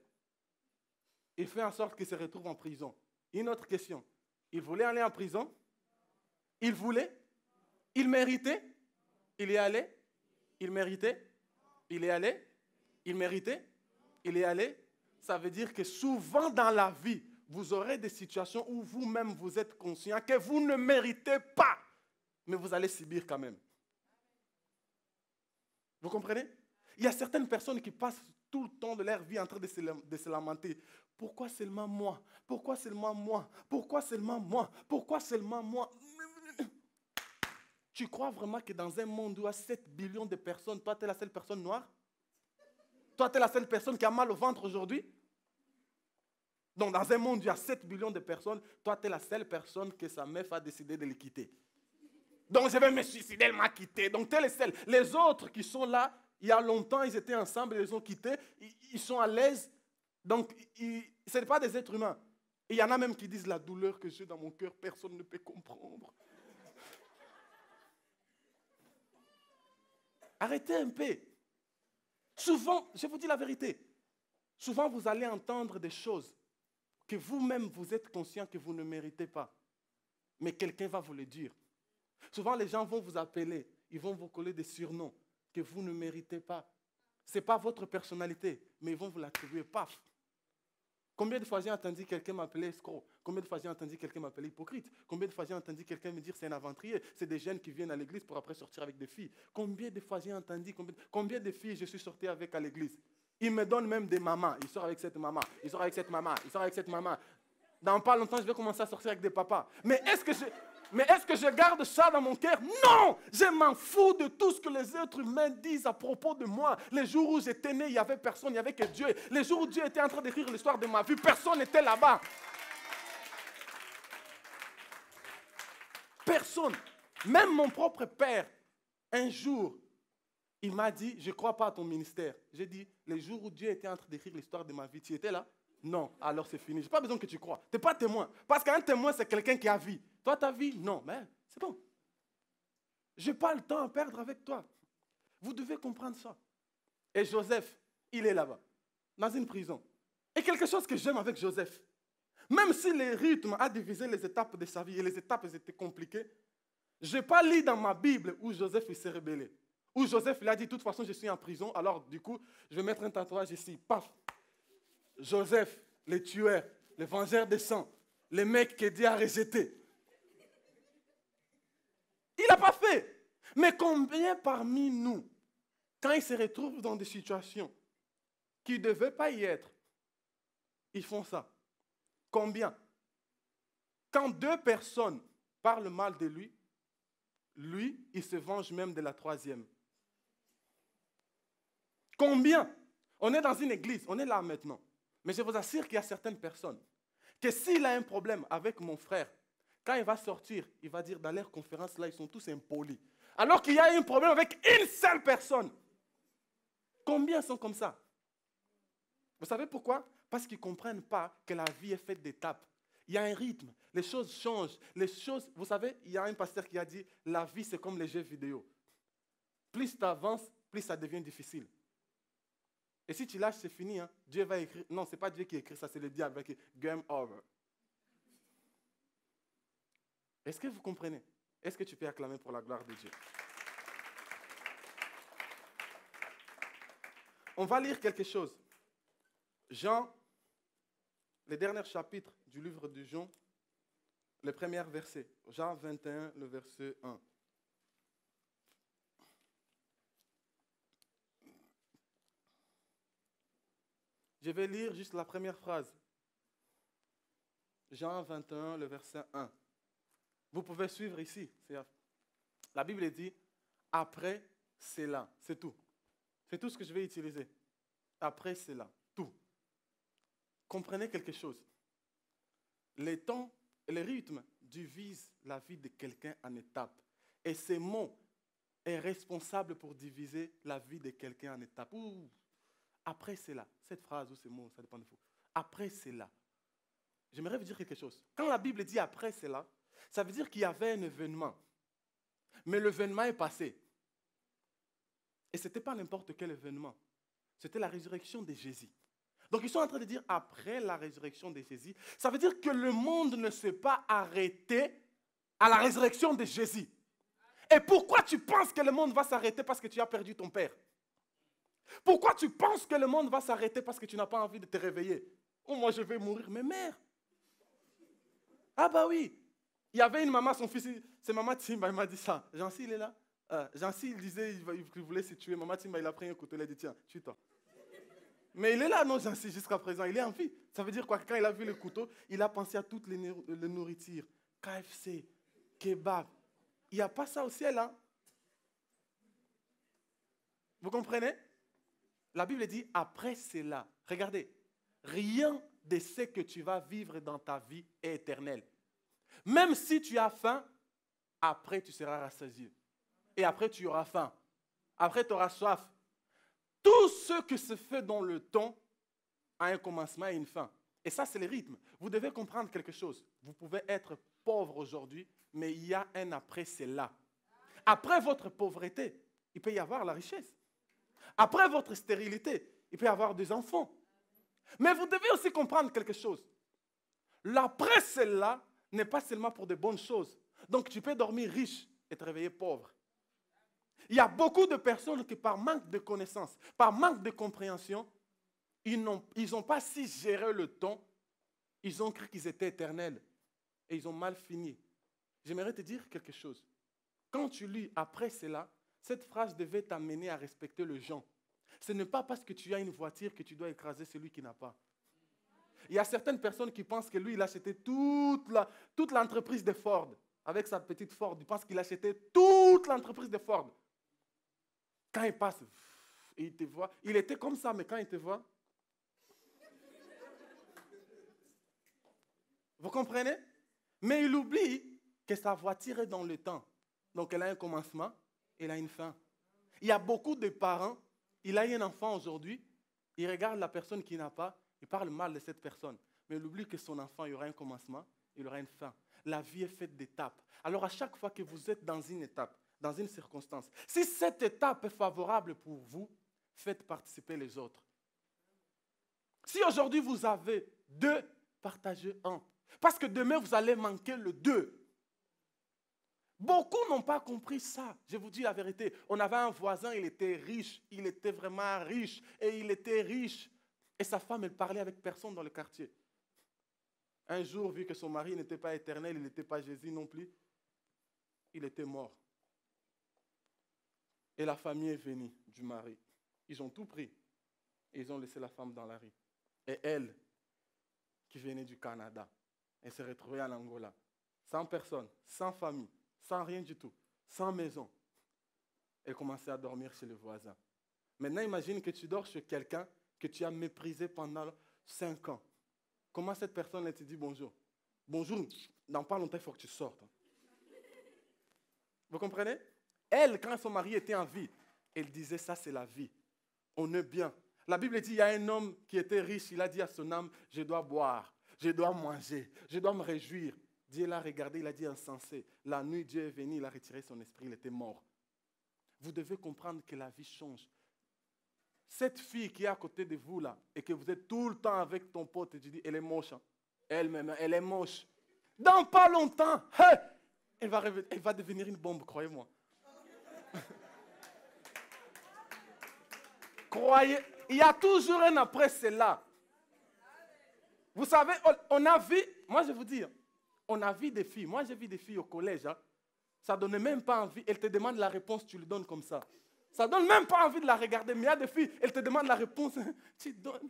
il fait en sorte qu'il se retrouve en prison. Une autre question. Il voulait aller en prison? Il voulait? Il méritait? Il y est allé? Il méritait? Il est allé? Il méritait? Il est allé? Ça veut dire que souvent dans la vie, vous aurez des situations où vous-même vous êtes conscient que vous ne méritez pas, mais vous allez subir quand même. Vous comprenez? Il y a certaines personnes qui passent tout le temps de leur vie en train de se lamenter. Pourquoi seulement moi? Pourquoi seulement moi? Pourquoi seulement moi? Pourquoi seulement moi? Tu crois vraiment que dans un monde où il y a 7 billions de personnes, toi, tu es la seule personne noire? Toi, tu es la seule personne qui a mal au ventre aujourd'hui? Donc, dans un monde où il y a 7 billions de personnes, toi, tu es la seule personne que sa meuf a décidé de le quitter. Donc, je vais me suicider, elle m'a quitté. Donc, tu es le seul. Les autres qui sont là, il y a longtemps, ils étaient ensemble, ils les ont quittés, ils sont à l'aise. Donc, ce n'est pas des êtres humains. Et il y en a même qui disent, la douleur que j'ai dans mon cœur, personne ne peut comprendre. Arrêtez un peu. Souvent, je vous dis la vérité, Souvent, vous allez entendre des choses que vous-même, vous êtes conscient que vous ne méritez pas. Mais quelqu'un va vous le dire. Souvent, les gens vont vous appeler, ils vont vous coller des surnoms que vous ne méritez pas. Ce n'est pas votre personnalité, mais ils vont vous l'attribuer, paf. Combien de fois j'ai entendu quelqu'un m'appeler escroc? Combien de fois j'ai entendu quelqu'un m'appeler hypocrite? Combien de fois j'ai entendu quelqu'un me dire c'est un aventurier? C'est des jeunes qui viennent à l'église pour après sortir avec des filles. Combien de fois j'ai entendu, combien de filles je suis sorti avec à l'église? Ils me donnent même des mamans. Ils sortent avec cette maman, ils sortent avec cette maman, ils sortent avec cette maman. Dans pas longtemps, je vais commencer à sortir avec des papas. Mais est-ce que je garde ça dans mon cœur? Non! Je m'en fous de tout ce que les êtres humains disent à propos de moi. Les jours où j'étais né, il n'y avait personne, il n'y avait que Dieu. Les jours où Dieu était en train d'écrire l'histoire de ma vie, personne n'était là-bas. Personne. Même mon propre père, un jour, il m'a dit, je ne crois pas à ton ministère. J'ai dit, les jours où Dieu était en train d'écrire l'histoire de ma vie, tu étais là? Non, alors c'est fini. Je n'ai pas besoin que tu crois. Tu n'es pas témoin. Parce qu'un témoin, c'est quelqu'un qui a vie. Toi, ta vie, non. Mais c'est bon. Je n'ai pas le temps à perdre avec toi. Vous devez comprendre ça. Et Joseph, il est là-bas, dans une prison. Et quelque chose que j'aime avec Joseph, même si le rythme a divisé les étapes de sa vie et les étapes étaient compliquées, je n'ai pas lu dans ma Bible où Joseph s'est rebellé. Où Joseph il a dit, de toute façon, je suis en prison, alors du coup, je vais mettre un tatouage ici. Paf! Joseph, le tueur, le vengeur des sangs, le mec que Dieu a rejeté. Il n'a pas fait. Mais combien parmi nous, quand ils se retrouvent dans des situations qui ne devaient pas y être, ils font ça? Combien? Quand deux personnes parlent mal de lui, lui, il se venge même de la troisième. Combien? On est dans une église, on est là maintenant. Mais je vous assure qu'il y a certaines personnes que s'il a un problème avec mon frère, quand il va sortir, il va dire dans leur conférence, là, ils sont tous impolis. Alors qu'il y a un problème avec une seule personne. Combien sont comme ça? Vous savez pourquoi? Parce qu'ils ne comprennent pas que la vie est faite d'étapes. Il y a un rythme, les choses changent. Les choses, vous savez, il y a un pasteur qui a dit, la vie c'est comme les jeux vidéo. Plus tu avances, plus ça devient difficile. Et si tu lâches, c'est fini. Hein? Dieu va écrire. Non, ce n'est pas Dieu qui écrit ça, c'est le diable qui écrit game over. Est-ce que vous comprenez? Est-ce que tu peux acclamer pour la gloire de Dieu? On va lire quelque chose. Jean, le dernier chapitre du livre de Jean, le premier verset. Jean 21, le verset 1. Je vais lire juste la première phrase. Jean 21, le verset 1. Vous pouvez suivre ici. La Bible dit, après cela. C'est tout. C'est tout ce que je vais utiliser. Après cela. Tout. Comprenez quelque chose. Le temps et le rythme divise la vie de quelqu'un en étapes. Et ce mot est responsable pour diviser la vie de quelqu'un en étapes. Ouh. Après cela, cette phrase ou ce mot, ça dépend de vous. Après cela, j'aimerais vous dire quelque chose. Quand la Bible dit après cela, ça veut dire qu'il y avait un événement. Mais l'événement est passé. Et ce n'était pas n'importe quel événement. C'était la résurrection de Jésus. Donc ils sont en train de dire après la résurrection de Jésus. Ça veut dire que le monde ne s'est pas arrêté à la résurrection de Jésus. Et pourquoi tu penses que le monde va s'arrêter parce que tu as perdu ton père? Pourquoi tu penses que le monde va s'arrêter parce que tu n'as pas envie de te réveiller? Oh, moi je vais mourir, mais mère. Ah bah oui. Il y avait une maman, son fils, c'est Maman Timba, il m'a dit ça. Jancy, il est là. Jancy, il disait qu'il voulait se tuer. Maman Timba, il a pris un couteau, il a dit tiens, tue-toi. Mais il est là, non, Jancy, jusqu'à présent, il est en vie. Ça veut dire quoi? Quand il a vu le couteau, il a pensé à toutes les nourritures. KFC, kebab. Il n'y a pas ça au ciel, hein? Vous comprenez? La Bible dit, après cela, regardez, rien de ce que tu vas vivre dans ta vie est éternel. Même si tu as faim, après tu seras rassasié. Et après tu auras faim. Après tu auras soif. Tout ce qui se fait dans le temps a un commencement et une fin. Et ça, c'est le rythme. Vous devez comprendre quelque chose. Vous pouvez être pauvre aujourd'hui, mais il y a un après cela. Après votre pauvreté, il peut y avoir la richesse. Après votre stérilité, il peut y avoir des enfants. Mais vous devez aussi comprendre quelque chose. L'après celle-là n'est pas seulement pour de bonnes choses. Donc tu peux dormir riche et te réveiller pauvre. Il y a beaucoup de personnes qui par manque de connaissances, par manque de compréhension, ils n'ont pas si géré le temps, ils ont cru qu'ils étaient éternels et ils ont mal fini. J'aimerais te dire quelque chose. Quand tu lis après cela, cette phrase devait t'amener à respecter le gens. Ce n'est pas parce que tu as une voiture que tu dois écraser celui qui n'a pas. Il y a certaines personnes qui pensent que lui, il a acheté toute l'entreprise de Ford. Avec sa petite Ford, il pense qu'il a acheté toute l'entreprise de Ford. Quand il passe, et il te voit, il était comme ça, mais quand il te voit, vous comprenez? Mais il oublie que sa voiture est dans le temps. Donc elle a un commencement, elle a une fin. Il y a beaucoup de parents, il a eu un enfant aujourd'hui, il regarde la personne qui n'a pas, il parle mal de cette personne. Mais il oublie que son enfant, il y aura un commencement, il aura une fin. La vie est faite d'étapes. Alors à chaque fois que vous êtes dans une étape, dans une circonstance, si cette étape est favorable pour vous, faites participer les autres. Si aujourd'hui vous avez 2, partagez 1. Parce que demain vous allez manquer le 2. Beaucoup n'ont pas compris ça. Je vous dis la vérité. On avait un voisin, il était riche. Il était vraiment riche. Et il était riche. Et sa femme, elle parlait avec personne dans le quartier. Un jour, vu que son mari n'était pas éternel, il n'était pas Jésus non plus, il était mort. Et la famille est venue du mari. Ils ont tout pris. Et ils ont laissé la femme dans la rue. Et elle, qui venait du Canada, elle s'est retrouvée en Angola. Sans personne, sans famille, sans rien du tout, sans maison. Elle commençait à dormir chez le voisin. Maintenant, imagine que tu dors chez quelqu'un que tu as méprisé pendant 5 ans. Comment cette personne elle te dit bonjour? Bonjour, dans pas longtemps, il faut que tu sortes. Vous comprenez? Elle, quand son mari était en vie, elle disait ça, c'est la vie. On est bien. La Bible dit, il y a un homme qui était riche, il a dit à son âme, je dois boire, je dois manger, je dois me réjouir. Dieu l'a regardé, il a dit insensé. La nuit, Dieu est venu, il a retiré son esprit, il était mort. Vous devez comprendre que la vie change. Cette fille qui est à côté de vous là, et que vous êtes tout le temps avec ton pote, et tu dis, elle est moche. Hein. Elle-même, elle est moche. Dans pas longtemps, hey, elle va devenir une bombe, croyez-moi. Croyez, il y a toujours un après cela. Vous savez, on a vu, moi je vous dis, on a vu des filles. Moi j'ai vu des filles au collège. Hein, ça ne donnait même pas envie. Elles te demandent la réponse, tu lui donnes comme ça. Ça ne donne même pas envie de la regarder. Mais il y a des filles, elles te demandent la réponse, tu donnes.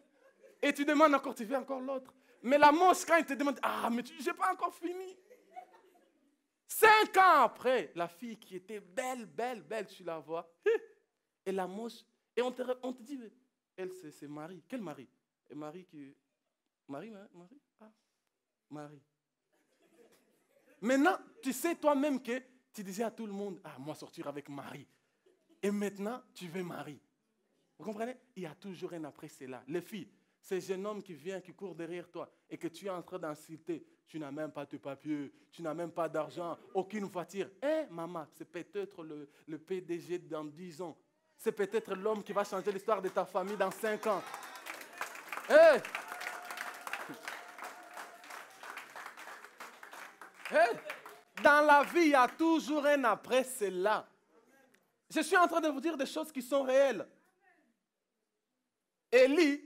Et tu demandes encore, tu veux encore l'autre. Mais la moche, quand elle te demande, ah, mais je n'ai pas encore fini. 5 ans après, la fille qui était belle, tu la vois. Et la moche, et on te dit, elle, c'est Marie. Quel mari? Et Marie qui... Marie? Ah, Marie. Maintenant, tu sais toi-même que tu disais à tout le monde, ah, moi sortir avec Marie. Et maintenant, tu veux Marie. Vous comprenez? Il y a toujours un après cela. Les filles, ces jeunes hommes qui viennent, qui courent derrière toi et que tu es en train d'insulter, tu n'as même pas de papiers, tu n'as même pas d'argent, aucune voiture. Eh, maman, c'est peut-être le PDG dans 10 ans. C'est peut-être l'homme qui va changer l'histoire de ta famille dans 5 ans. Eh! Eh! Dans la vie, il y a toujours un après cela. Je suis en train de vous dire des choses qui sont réelles. Élie,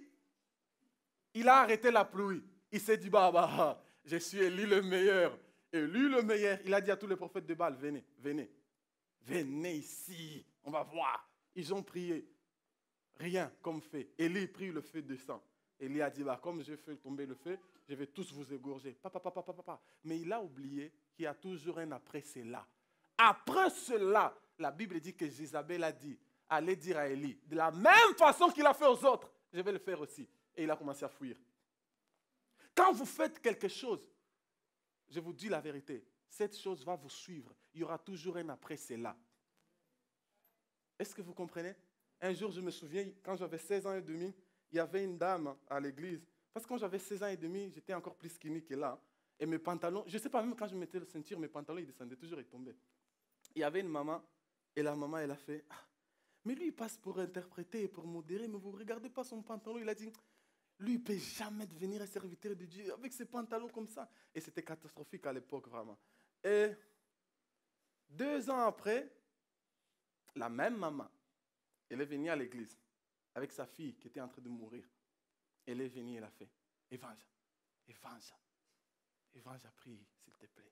il a arrêté la pluie. Il s'est dit, bah, je suis Élie le meilleur. Élie le meilleur. Il a dit à tous les prophètes de Baal, venez ici, on va voir. Ils ont prié. Rien comme fait. Élie prit le feu descend. Élie a dit, bah, comme je fais tomber le feu, je vais tous vous égorger. Papa. Mais il a oublié qu'il y a toujours un après cela. Après cela, la Bible dit que Jézabel a dit, allez dire à Élie, de la même façon qu'il a fait aux autres, je vais le faire aussi. Et il a commencé à fuir. Quand vous faites quelque chose, je vous dis la vérité, cette chose va vous suivre. Il y aura toujours un après cela. Est-ce que vous comprenez? Un jour, je me souviens, quand j'avais 16 ans et demi, il y avait une dame à l'église. Parce que quand j'avais 16 ans et demi, j'étais encore plus skinny que là. Et mes pantalons, je ne sais pas, même quand je mettais la ceinture, mes pantalons, ils descendaient toujours et tombaient. Il y avait une maman, et la maman, elle a fait, ah, mais lui, il passe pour interpréter et pour modérer, mais vous ne regardez pas son pantalon. Il a dit, Lui, il ne peut jamais devenir un serviteur de Dieu avec ses pantalons comme ça. Et c'était catastrophique à l'époque, vraiment. Et 2 ans après, la même maman, elle est venue à l'église avec sa fille qui était en train de mourir. Elle est venue, elle a fait, Évangile, prie, s'il te plaît.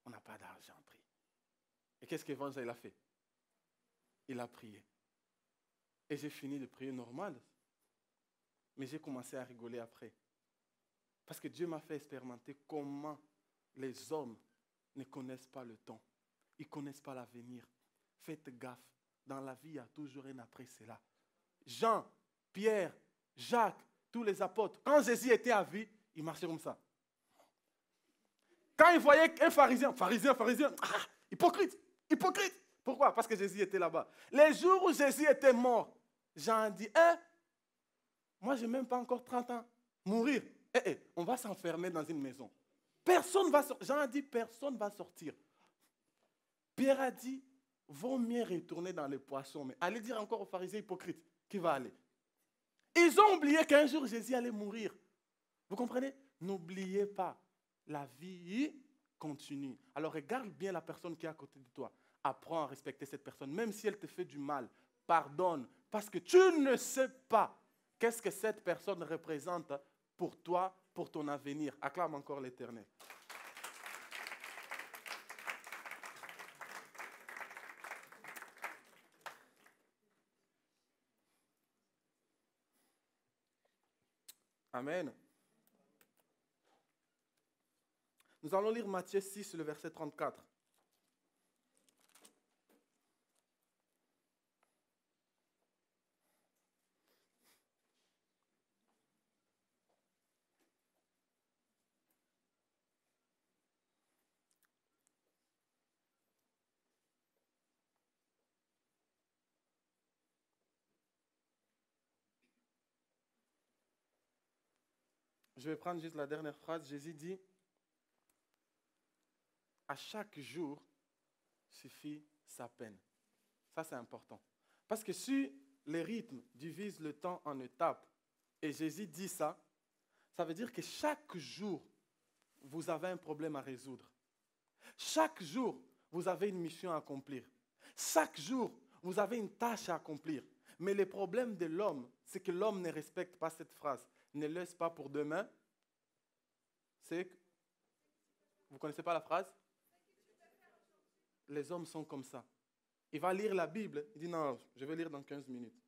On n'a pas d'argent, prie. Et qu'est-ce qu'Évangile a fait? Il a prié. Et j'ai fini de prier normal. Mais j'ai commencé à rigoler après. Parce que Dieu m'a fait expérimenter comment les hommes ne connaissent pas le temps. Ils ne connaissent pas l'avenir. Faites gaffe. Dans la vie, il y a toujours un après cela. Jean, Pierre, Jacques, tous les apôtres, quand Jésus était à vie, il marchait comme ça. Quand il voyait un pharisien, hypocrite. Pourquoi? Parce que Jésus était là-bas. Les jours où Jésus était mort, Jean a dit, moi, je n'ai même pas encore 30 ans. Mourir. On va s'enfermer dans une maison. Personne va sortir. Jean a dit, personne ne va sortir. Pierre a dit, vaut mieux retourner dans les poissons. Mais allez dire encore aux pharisiens hypocrites qui va aller. Ils ont oublié qu'un jour, Jésus allait mourir. Vous comprenez? N'oubliez pas, la vie continue. Alors regarde bien la personne qui est à côté de toi. Apprends à respecter cette personne, même si elle te fait du mal. Pardonne, parce que tu ne sais pas qu'est-ce que cette personne représente pour toi, pour ton avenir. Acclame encore l'Éternel. Amen. Nous allons lire Matthieu 6, le verset 34. Je vais prendre juste la dernière phrase. Jésus dit, à chaque jour suffit sa peine. Ça, c'est important. Parce que si les rythmes divisent le temps en étapes, et Jésus dit ça, ça veut dire que chaque jour, vous avez un problème à résoudre. Chaque jour, vous avez une mission à accomplir. Chaque jour, vous avez une tâche à accomplir. Mais le problème de l'homme, c'est que l'homme ne respecte pas cette phrase. Ne laisse pas pour demain. C'est... Vous ne connaissez pas la phrase? Les hommes sont comme ça. Il va lire la Bible. Il dit non, je vais lire dans 15 minutes.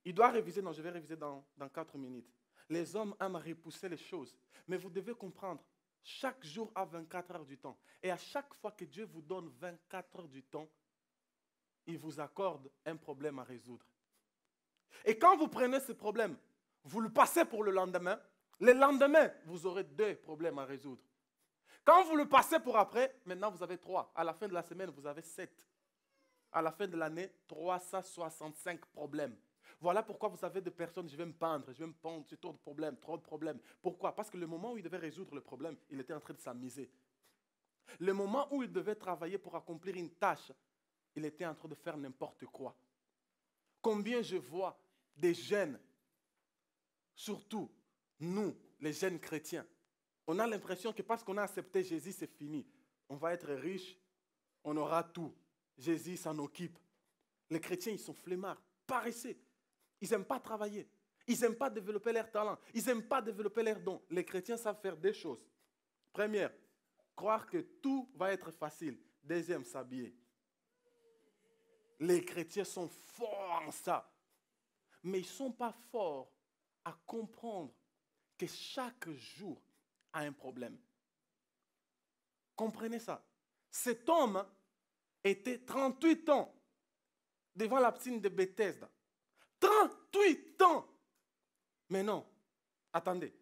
Il doit réviser. Non, je vais réviser dans 4 minutes. Les hommes aiment repousser les choses. Mais vous devez comprendre, chaque jour a 24 heures du temps. Et à chaque fois que Dieu vous donne 24 heures du temps, il vous accorde un problème à résoudre. Et quand vous prenez ce problème, vous le passez pour le lendemain vous aurez 2 problèmes à résoudre. Quand vous le passez pour après, maintenant vous avez 3. À la fin de la semaine, vous avez 7. À la fin de l'année, 365 problèmes. Voilà pourquoi vous avez des personnes, je vais me pendre, j'ai trop de problèmes. Pourquoi? Parce que le moment où il devait résoudre le problème, il était en train de s'amuser. Le moment où il devait travailler pour accomplir une tâche, il était en train de faire n'importe quoi. Combien je vois des jeunes, surtout nous, les jeunes chrétiens, on a l'impression que parce qu'on a accepté Jésus, c'est fini. On va être riche, on aura tout. Jésus s'en occupe. Les chrétiens, ils sont flemmards, paresseux. Ils n'aiment pas travailler. Ils n'aiment pas développer leur talent. Ils n'aiment pas développer leurs dons. Les chrétiens savent faire 2 choses. Première, croire que tout va être facile. Deuxième, s'habiller. Les chrétiens sont forts en ça. Mais ils ne sont pas forts à comprendre que chaque jour a un problème. Comprenez ça. Cet homme était 38 ans devant la piscine de Bethesda. 38 ans! Mais non, attendez.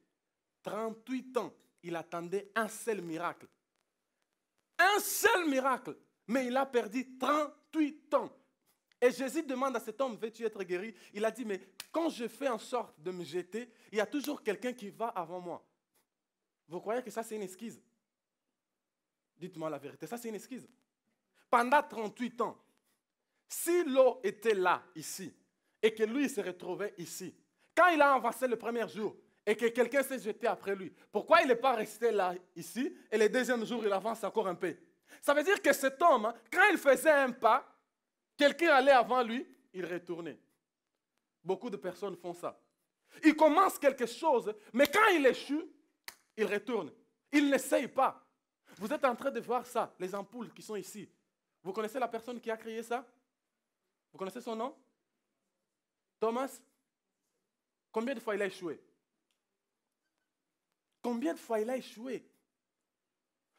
38 ans, il attendait un seul miracle. Un seul miracle. Mais il a perdu 38 ans. Et Jésus demande à cet homme, veux-tu être guéri? Il a dit, mais quand je fais en sorte de me jeter, il y a toujours quelqu'un qui va avant moi. Vous croyez que ça, c'est une excuse? Dites-moi la vérité, ça, c'est une excuse. Pendant 38 ans, si l'eau était là, ici, et que lui se retrouvait ici, Quand il a avancé le premier jour et que quelqu'un s'est jeté après lui, pourquoi il n'est pas resté là, ici, et le deuxième jour, il avance encore un peu? Ça veut dire que cet homme, quand il faisait un pas, quelqu'un allait avant lui, il retournait. Beaucoup de personnes font ça. Ils commencent quelque chose, mais quand il échoue, il retourne. Il n'essaye pas. Vous êtes en train de voir ça, les ampoules qui sont ici. Vous connaissez la personne qui a créé ça? Vous connaissez son nom? Thomas? Combien de fois il a échoué? Combien de fois il a échoué?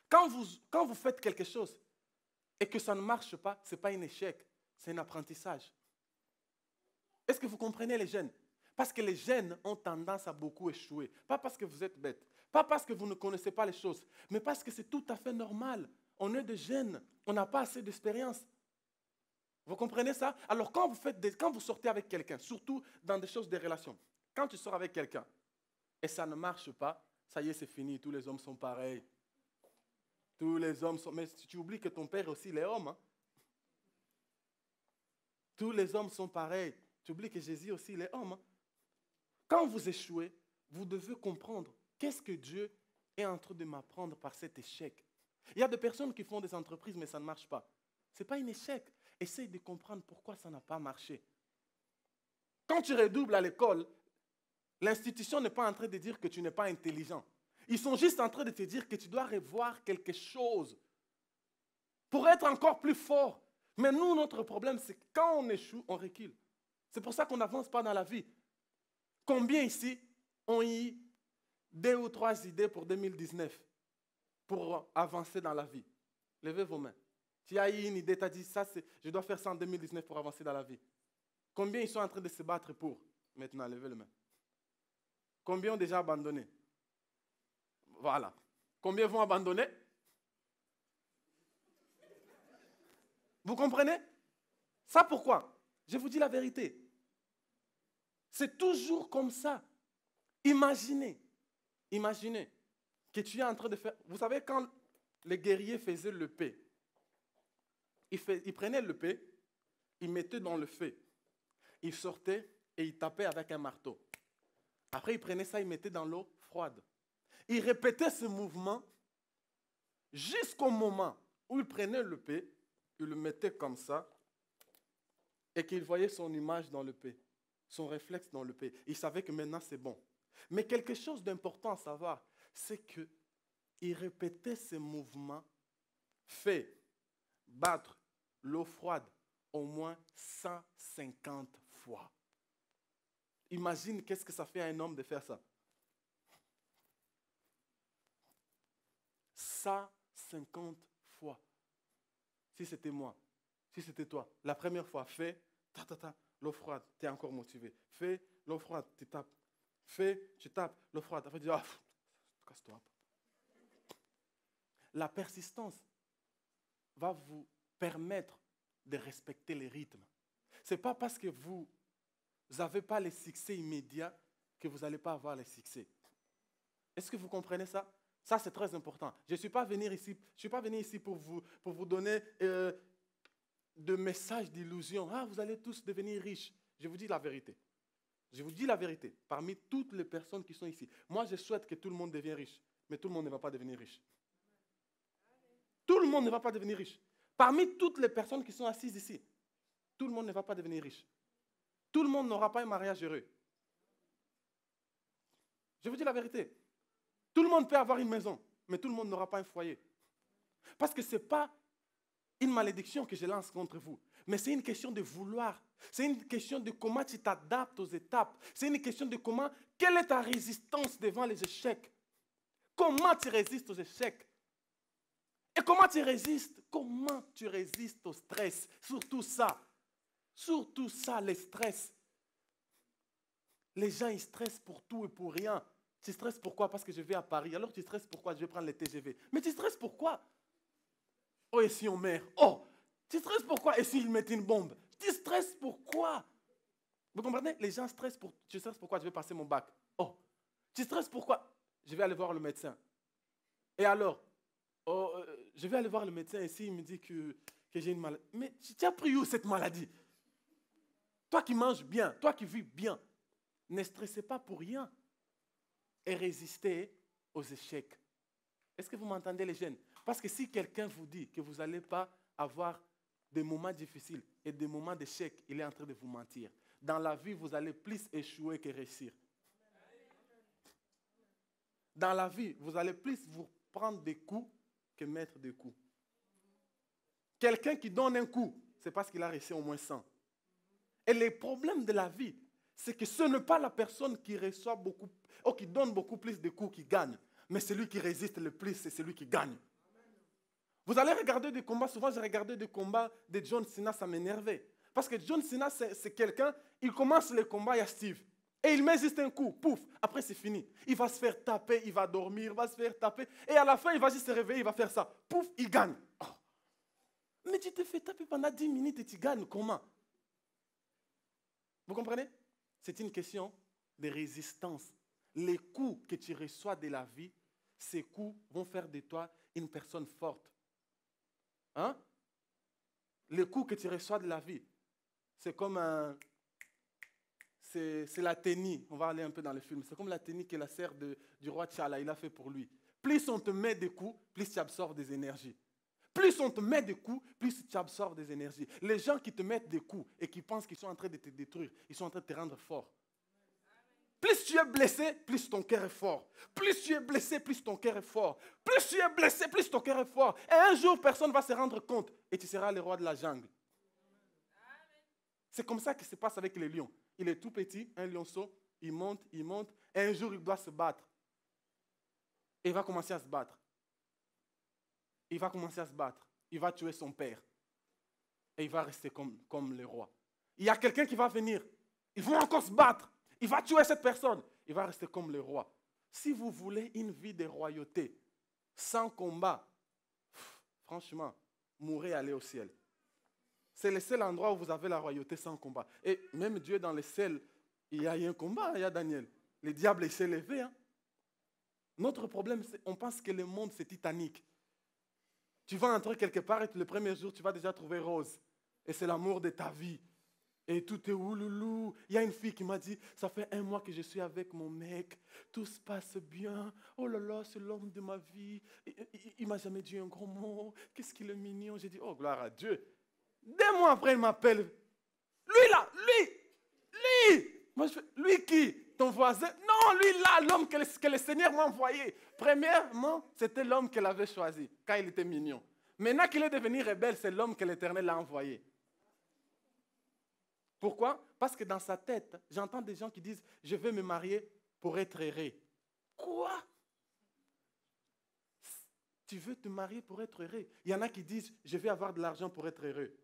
Quand vous faites quelque chose et que ça ne marche pas, ce n'est pas un échec, c'est un apprentissage. Est-ce que vous comprenez les jeunes? Parce que les jeunes ont tendance à beaucoup échouer. Pas parce que vous êtes bêtes, pas parce que vous ne connaissez pas les choses, mais parce que c'est tout à fait normal. On est des jeunes, on n'a pas assez d'expérience. Vous comprenez ça? Alors quand vous sortez avec quelqu'un, surtout dans des choses de relations, quand tu sors avec quelqu'un et ça ne marche pas, ça y est, c'est fini, tous les hommes sont pareils. Tous les hommes sont... Mais tu oublies que ton père aussi, il est homme. Hein? Tous les hommes sont pareils. Tu oublies que Jésus aussi, il est homme. Hein? Quand vous échouez, vous devez comprendre qu'est-ce que Dieu est en train de m'apprendre par cet échec. Il y a des personnes qui font des entreprises, mais ça ne marche pas. Ce n'est pas un échec. Essaye de comprendre pourquoi ça n'a pas marché. Quand tu redoubles à l'école, l'institution n'est pas en train de dire que tu n'es pas intelligent. Ils sont juste en train de te dire que tu dois revoir quelque chose pour être encore plus fort. Mais nous, notre problème, c'est que quand on échoue, on recule. C'est pour ça qu'on n'avance pas dans la vie. Combien ici ont eu 2 ou 3 idées pour 2019 pour avancer dans la vie? Levez vos mains. Tu as eu une idée, tu as dit, je dois faire ça en 2019 pour avancer dans la vie. Combien ils sont en train de se battre pour? Maintenant, levez les mains. Combien ont déjà abandonné? Voilà. Combien vont abandonner? Vous comprenez? Ça pourquoi? Je vous dis la vérité. C'est toujours comme ça. Imaginez que tu es en train de faire... Vous savez, quand les guerriers faisaient le paix, ils prenaient le paix, ils mettaient dans le feu, ils sortaient et ils tapaient avec un marteau. Après, ils prenaient ça, ils mettaient dans l'eau froide. Ils répétaient ce mouvement jusqu'au moment où ils prenaient le paix, ils le mettaient comme ça et qu'ils voyaient son image dans le paix, son réflexe dans le paix. Ils savaient que maintenant c'est bon. Mais quelque chose d'important à savoir, c'est qu'ils répétaient ce mouvement fait battre l'eau froide au moins 150 fois. Imagine qu'est-ce que ça fait à un homme de faire ça. 150 fois. Si c'était moi, si c'était toi, la première fois, fais, l'eau froide, tu es encore motivé. Fais, l'eau froide, tu tapes. Fais, tu tapes, l'eau froide. Après, tu dis, casse-toi. La persistance va vous permettre de respecter les rythmes. Ce n'est pas parce que vous n'avez pas les succès immédiats que vous n'allez pas avoir les succès. Est-ce que vous comprenez ça? Ça, c'est très important. Je ne suis pas venu ici pour vous donner de messages d'illusion. Ah, vous allez tous devenir riches. Je vous dis la vérité. Je vous dis la vérité. Parmi toutes les personnes qui sont ici, moi, je souhaite que tout le monde devienne riche. Mais tout le monde ne va pas devenir riche. Tout le monde ne va pas devenir riche. Parmi toutes les personnes qui sont assises ici, tout le monde ne va pas devenir riche. Tout le monde n'aura pas un mariage heureux. Je vous dis la vérité. Tout le monde peut avoir une maison, mais tout le monde n'aura pas un foyer. Parce que ce n'est pas une malédiction que je lance contre vous, mais c'est une question de vouloir. C'est une question de comment tu t'adaptes aux étapes. C'est une question de quelle est ta résistance devant les échecs. Comment tu résistes aux échecs. Et comment tu résistes? Comment tu résistes au stress? Surtout ça, le stress. Les gens, ils stressent pour tout et pour rien. Tu stresses pourquoi? Parce que je vais à Paris. Alors tu stresses pourquoi? Je vais prendre le TGV. Mais tu stresses pourquoi? Oh, et si on meurt? Oh, tu stresses pourquoi? Et s'ils mettent une bombe? Tu stresses pourquoi? Vous comprenez? Les gens stressent pour... Tu stresses pourquoi? Je vais passer mon bac. Oh, tu stresses pourquoi? Je vais aller voir le médecin. Et alors? Oh, je vais aller voir le médecin et s'il me dit que j'ai une maladie. Mais tu as pris où cette maladie? Toi qui manges bien, toi qui vis bien. Ne stressez pas pour rien et résistez aux échecs. Est-ce que vous m'entendez les jeunes? Parce que si quelqu'un vous dit que vous n'allez pas avoir des moments difficiles et des moments d'échec, il est en train de vous mentir. Dans la vie, vous allez plus échouer que réussir. Dans la vie, vous allez plus vous prendre des coups que mettre des coups. Quelqu'un qui donne un coup, c'est parce qu'il a réussi au moins 100. Et les problèmes de la vie, c'est que ce n'est pas la personne qui reçoit beaucoup, ou qui donne beaucoup plus de coups qui gagne, mais celui qui résiste le plus, c'est celui qui gagne. Vous allez regarder des combats, souvent j'ai regardé des combats de John Cena, ça m'énervait. Parce que John Cena, c'est quelqu'un, il commence le combat, il y a Steve. Et il met juste un coup, pouf, après c'est fini. Il va se faire taper, il va dormir, il va se faire taper. Et à la fin, il va juste se réveiller, il va faire ça. Pouf, il gagne. Oh. Mais tu te fais taper pendant 10 minutes et tu gagnes, comment? Vous comprenez? C'est une question de résistance. Les coups que tu reçois de la vie, ces coups vont faire de toi une personne forte. Hein? Les coups que tu reçois de la vie, c'est comme un... C'est la tenue, on va aller un peu dans le film, c'est comme la tenue que la sœur du roi T'Challa, il a fait pour lui. Plus on te met des coups, plus tu absorbes des énergies. Plus on te met des coups, plus tu absorbes des énergies. Les gens qui te mettent des coups et qui pensent qu'ils sont en train de te détruire, ils sont en train de te rendre fort. Plus tu es blessé, plus ton cœur est fort. Plus tu es blessé, plus ton cœur est fort. Plus tu es blessé, plus ton cœur est fort. Et un jour, personne ne va se rendre compte et tu seras le roi de la jungle. C'est comme ça que ça se passe avec les lions. Il est tout petit, un lionceau, il monte, et un jour il doit se battre. Et il va commencer à se battre. Il va commencer à se battre. Il va tuer son père. Et il va rester comme le roi. Il y a quelqu'un qui va venir. Ils vont encore se battre. Il va tuer cette personne. Il va rester comme le roi. Si vous voulez une vie de royauté, sans combat, franchement, mourrez et allez au ciel. C'est le seul endroit où vous avez la royauté sans combat. Et même Dieu dans le ciel, il y a eu un combat, il y a Daniel. Le diable s'est levé. Hein. Notre problème, c'est qu'on pense que le monde, c'est Titanic. Tu vas entrer quelque part et le premier jour, tu vas déjà trouver Rose. Et c'est l'amour de ta vie. Et tout est ouloulou. Il y a une fille qui m'a dit, ça fait 1 mois que je suis avec mon mec. Tout se passe bien. Oh là là, c'est l'homme de ma vie. Il ne m'a jamais dit un gros mot. Qu'est-ce qu'il est mignon. J'ai dit, oh gloire à Dieu. 2 mois après, il m'appelle. Lui là, lui. Moi, je fais, lui qui? Ton voisin? Non, lui là, l'homme que le Seigneur m'a envoyé. Premièrement, c'était l'homme qu'elle avait choisi, quand il était mignon. Maintenant qu'il est devenu rebelle, c'est l'homme que l'Éternel l'a envoyé. Pourquoi? Parce que dans sa tête, j'entends des gens qui disent, je vais me marier pour être heureux. Quoi? Tu veux te marier pour être heureux? Il y en a qui disent, je vais avoir de l'argent pour être heureux.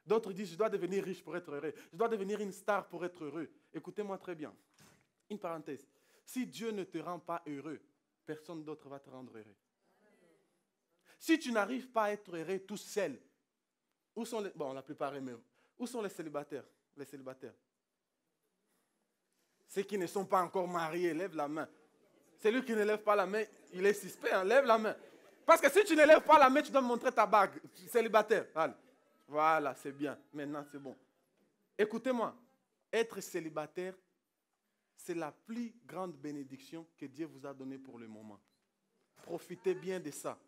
D'autres disent, je dois devenir riche pour être heureux. Je dois devenir une star pour être heureux. Écoutez-moi très bien. Une parenthèse. Si Dieu ne te rend pas heureux, personne d'autre va te rendre heureux. Si tu n'arrives pas à être heureux tout seul, où sont les... Bon, la plupart aiment. Où sont les célibataires? Les célibataires. Ceux qui ne sont pas encore mariés, lève la main. Celui qui ne lève pas la main, il est suspect, hein? Lève la main. Parce que si tu ne lèves pas la main, tu dois me montrer ta bague. Célibataire. Allez. Voilà, c'est bien. Maintenant, c'est bon. Écoutez-moi. Être célibataire, c'est la plus grande bénédiction que Dieu vous a donnée pour le moment. Profitez bien de ça.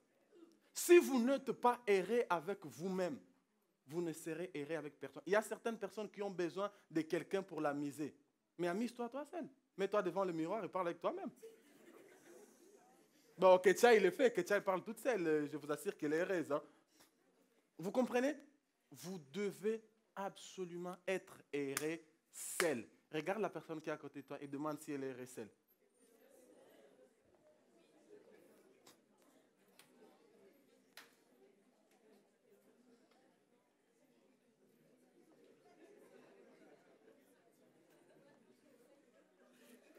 Si vous n'êtes pas erré avec vous-même, vous ne serez erré avec personne. Il y a certaines personnes qui ont besoin de quelqu'un pour l'amuser. Mais amuse-toi toi seul. Mets-toi devant le miroir et parle avec toi-même. Bon, Ketcha, il le fait. Ketcha, il parle toute seule. Je vous assure qu'elle est heureuse. Hein. Vous comprenez? Vous devez absolument être erré seul. Regarde la personne qui est à côté de toi et demande si elle est errée seule.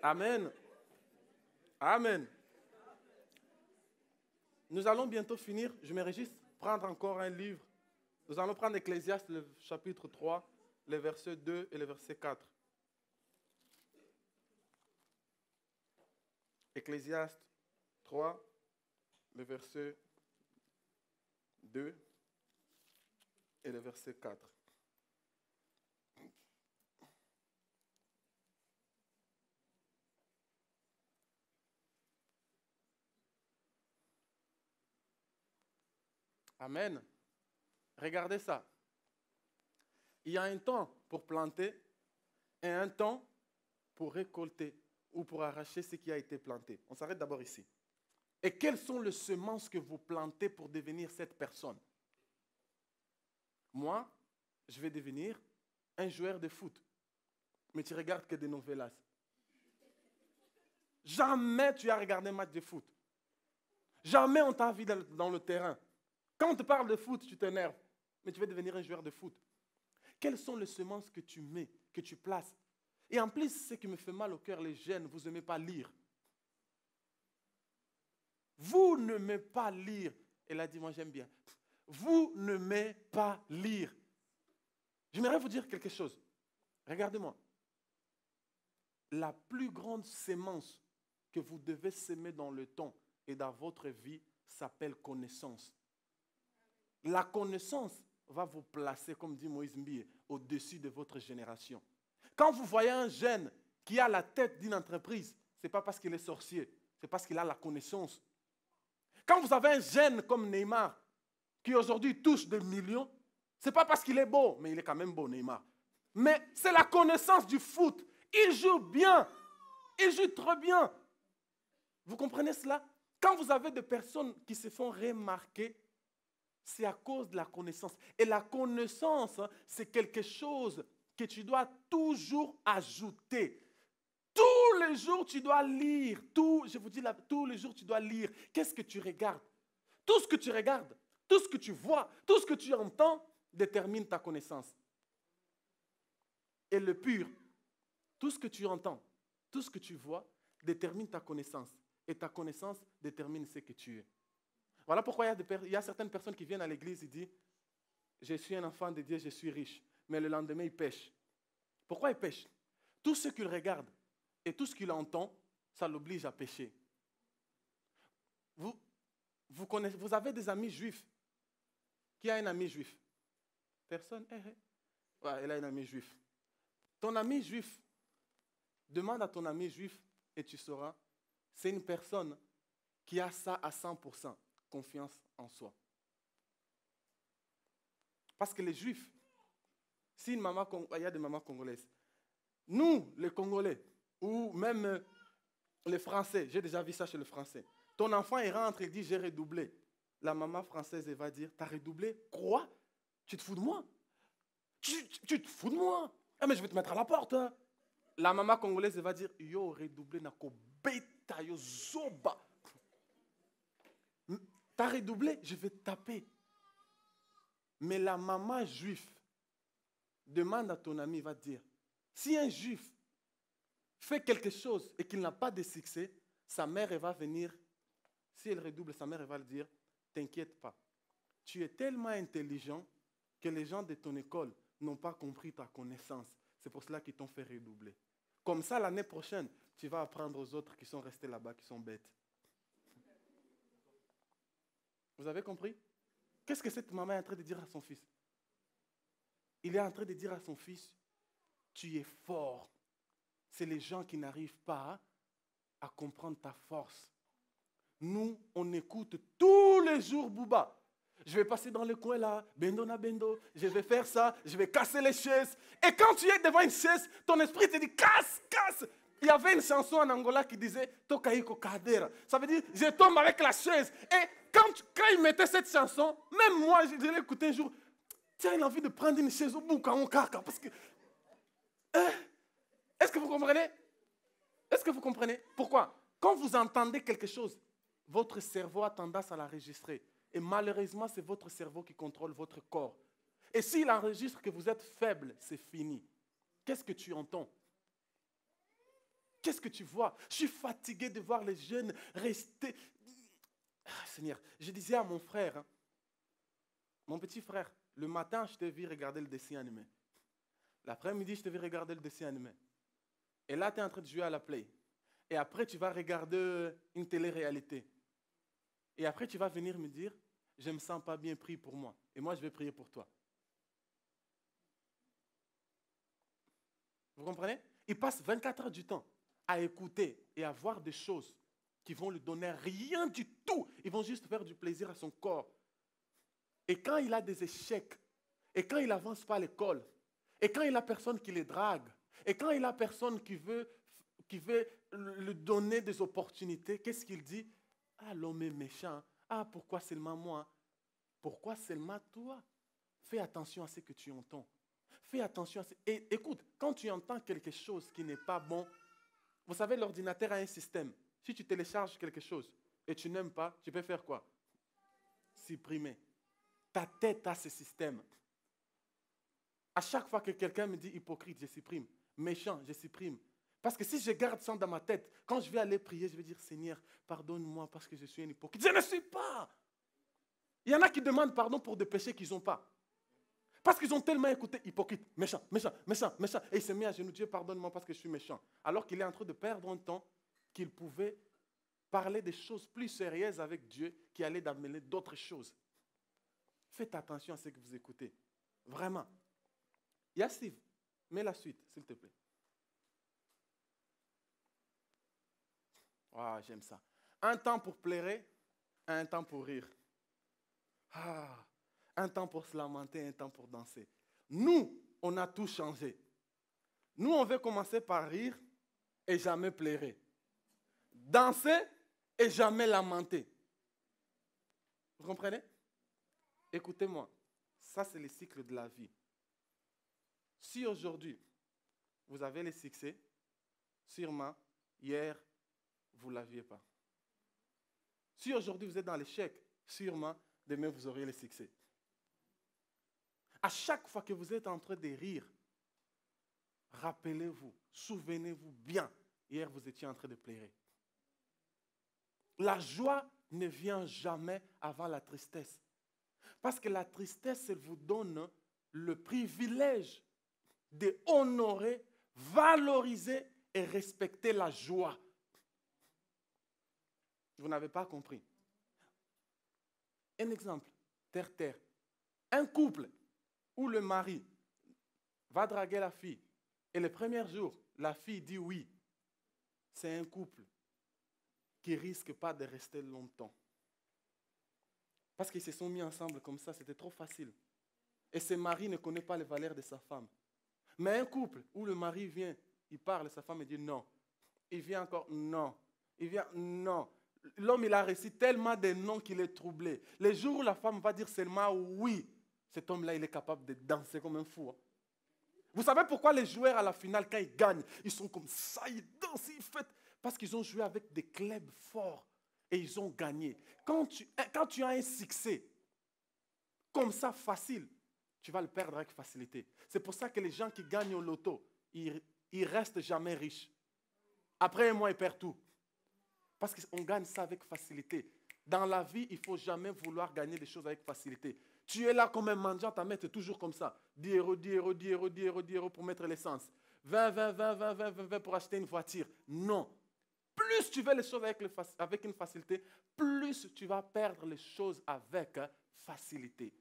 Amen. Amen. Nous allons bientôt finir. Je me réjouis prendre encore un livre. Nous allons prendre Ecclésiaste, le chapitre 3, les versets 2 et le verset 4. Ecclésiaste 3, le verset 2 et le verset 4. Amen. Regardez ça. Il y a un temps pour planter et un temps pour récolter ou pour arracher ce qui a été planté. On s'arrête d'abord ici. Et quelles sont les semences que vous plantez pour devenir cette personne? Moi, je vais devenir un joueur de foot. Mais tu regardes que des novellas. Jamais tu as regardé un match de foot. Jamais on t'a vu dans le terrain. Quand on te parle de foot, tu t'énerves. Mais tu veux devenir un joueur de foot. Quelles sont les semences que tu mets, que tu places? Et en plus, ce qui me fait mal au cœur, les jeunes, vous n'aimez pas lire. Vous n'aimez pas lire. Elle a dit, moi j'aime bien. Vous n'aimez pas lire. J'aimerais vous dire quelque chose. Regardez-moi. La plus grande sémence que vous devez s'aimer dans le temps et dans votre vie s'appelle connaissance. La connaissance va vous placer, comme dit Moïse Mbie, au-dessus de votre génération. Quand vous voyez un jeune qui a la tête d'une entreprise, ce n'est pas parce qu'il est sorcier, c'est parce qu'il a la connaissance. Quand vous avez un jeune comme Neymar, qui aujourd'hui touche des millions, ce n'est pas parce qu'il est beau, mais il est quand même beau, Neymar. Mais c'est la connaissance du foot. Il joue bien. Il joue très bien. Vous comprenez cela? Quand vous avez des personnes qui se font remarquer, c'est à cause de la connaissance. Et la connaissance, c'est quelque chose que tu dois toujours ajouter. Tous les jours, tu dois lire. Je vous dis là, tous les jours, tu dois lire. Qu'est-ce que tu regardes? Tout ce que tu regardes, tout ce que tu vois, tout ce que tu entends, détermine ta connaissance. Et le pur, tout ce que tu entends, tout ce que tu vois, détermine ta connaissance. Et ta connaissance détermine ce que tu es. Voilà pourquoi il y a certaines personnes qui viennent à l'église et disent « Je suis un enfant de Dieu, je suis riche. » Mais le lendemain, ils pêchent. Pourquoi ils pêchent? Tout ce qu'il regarde et tout ce qu'il entend, ça l'oblige à pécher. Vous avez des amis juifs. Qui a un ami juif? Personne? Ouais, elle a un ami juif. Ton ami juif, demande à ton ami juif et tu sauras, c'est une personne qui a ça à 100%, confiance en soi. Parce que les juifs, si une maman, il y a des mamans congolaises, nous, les Congolais, ou même les Français, j'ai déjà vu ça chez les Français, ton enfant il rentre et dit j'ai redoublé. La maman française elle va dire, t'as redoublé? Quoi? Tu te fous de moi? Tu te fous de moi? Ah mais je vais te mettre à la porte. Hein. La maman congolaise elle va dire, yo redoublé nako beta yo zoba. T'as redoublé? Je vais te taper. Mais la maman juive demande à ton ami, va te dire, si un juif fait quelque chose et qu'il n'a pas de succès, sa mère elle va venir, si elle redouble, sa mère elle va lui dire, t'inquiète pas, tu es tellement intelligent que les gens de ton école n'ont pas compris ta connaissance. C'est pour cela qu'ils t'ont fait redoubler. Comme ça, l'année prochaine, tu vas apprendre aux autres qui sont restés là-bas, qui sont bêtes. Vous avez compris? Qu'est-ce que cette maman est en train de dire à son fils? Il est en train de dire à son fils, tu es fort. C'est les gens qui n'arrivent pas à comprendre ta force. Nous, on écoute tous les jours Bouba. Je vais passer dans le coin là, bendo na bendo, je vais faire ça, je vais casser les chaises. Et quand tu es devant une chaise, ton esprit te dit casse, casse. Il y avait une chanson en Angola qui disait Tokaiko Kadera. Ça veut dire je tombe avec la chaise. Et quand il mettait cette chanson, même moi, je l'ai écouté un jour, tu as envie de prendre une chaise au bout parce que. Est-ce que vous comprenez? Est-ce que vous comprenez? Pourquoi? Quand vous entendez quelque chose, votre cerveau a tendance à l'enregistrer. Et malheureusement, c'est votre cerveau qui contrôle votre corps. Et s'il enregistre que vous êtes faible, c'est fini. Qu'est-ce que tu entends? Qu'est-ce que tu vois? Je suis fatigué de voir les jeunes rester. Ah, Seigneur, je disais à mon frère, hein, mon petit frère, le matin, je t'ai vu regarder le dessin animé. L'après-midi, je t'ai vu regarder le dessin animé. Et là, tu es en train de jouer à la play. Et après, tu vas regarder une télé-réalité. Et après, tu vas venir me dire, je ne me sens pas bien pris pour moi. Et moi, je vais prier pour toi. Vous comprenez? Il passe 24 heures du temps à écouter et à voir des choses qui vont lui donner rien du tout. Ils vont juste faire du plaisir à son corps. Et quand il a des échecs, et quand il n'avance pas à l'école, et quand il a personne qui les drague, et quand il a personne qui veut lui donner des opportunités, qu'est-ce qu'il dit? Ah, l'homme est méchant. Ah, pourquoi seulement moi? Pourquoi seulement toi? Fais attention à ce que tu entends. Fais attention à ce... Et écoute, quand tu entends quelque chose qui n'est pas bon, vous savez, l'ordinateur a un système. Si tu télécharges quelque chose et tu n'aimes pas, tu peux faire quoi? Supprimer. Ta tête a ce système. À chaque fois que quelqu'un me dit hypocrite, je supprime. Méchant, je supprime. Parce que si je garde ça dans ma tête, quand je vais aller prier, je vais dire, Seigneur, pardonne-moi parce que je suis un hypocrite. Je ne suis pas. Il y en a qui demandent pardon pour des péchés qu'ils n'ont pas. Parce qu'ils ont tellement écouté hypocrite, méchant, méchant, méchant, méchant. Et il se met à genoux, Dieu pardonne-moi parce que je suis méchant. Alors qu'il est en train de perdre un temps qu'il pouvait parler des choses plus sérieuses avec Dieu qui allaient d'amener d'autres choses. Faites attention à ce que vous écoutez. Vraiment. Yassif, mets la suite, s'il te plaît. Ah, j'aime ça. Un temps pour pleurer, un temps pour rire. Ah, un temps pour se lamenter, un temps pour danser. Nous, on a tout changé. Nous, on veut commencer par rire et jamais pleurer. Danser et jamais lamenter. Vous comprenez? Écoutez-moi, ça c'est le cycle de la vie. Si aujourd'hui, vous avez le succès, sûrement, hier, vous ne l'aviez pas. Si aujourd'hui vous êtes dans l'échec, sûrement, demain vous aurez le succès. À chaque fois que vous êtes en train de rire, rappelez-vous, souvenez-vous bien, hier vous étiez en train de pleurer. La joie ne vient jamais avant la tristesse. Parce que la tristesse, elle vous donne le privilège de honorer, valoriser et respecter la joie. Vous n'avez pas compris. Un exemple, terre-terre. Un couple où le mari va draguer la fille et le premier jour, la fille dit oui. C'est un couple qui ne risque pas de rester longtemps. Parce qu'ils se sont mis ensemble comme ça, c'était trop facile. Et ce mari ne connaît pas les valeurs de sa femme. Mais un couple où le mari vient, il parle, sa femme dit non. Il vient encore non. Il vient non. L'homme, il a reçu tellement de noms qu'il est troublé. Les jours où la femme va dire seulement oui, cet homme-là, il est capable de danser comme un fou. Vous savez pourquoi les joueurs à la finale, quand ils gagnent, ils sont comme ça, ils dansent, ils fêtent. Parce qu'ils ont joué avec des clubs forts et ils ont gagné. Quand tu as un succès comme ça, facile, tu vas le perdre avec facilité. C'est pour ça que les gens qui gagnent au loto, ils restent jamais riches. Après un mois, ils perdent tout. Parce qu'on gagne ça avec facilité. Dans la vie, il ne faut jamais vouloir gagner des choses avec facilité. Tu es là comme un mendiant, ta main est toujours comme ça. 10 euros, 10 euros, 10 euros, 10 euros, 10 euros pour mettre l'essence. 20, 20, 20, 20, 20, 20, 20 pour acheter une voiture. Non. Plus tu veux les choses avec une facilité, plus tu vas perdre les choses avec facilité.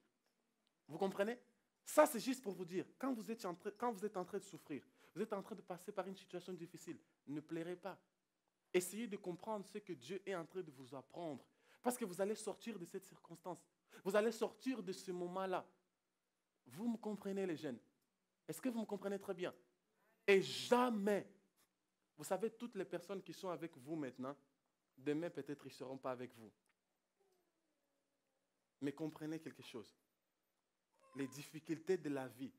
Vous comprenez? Ça, c'est juste pour vous dire, quand vous êtes en train de souffrir, vous êtes en train de passer par une situation difficile, ne pleurez pas. Essayez de comprendre ce que Dieu est en train de vous apprendre. Parce que vous allez sortir de cette circonstance. Vous allez sortir de ce moment-là. Vous me comprenez, les jeunes? Est-ce que vous me comprenez très bien? Et jamais, vous savez, toutes les personnes qui sont avec vous maintenant, demain peut-être ils ne seront pas avec vous. Mais comprenez quelque chose. Les difficultés de la vie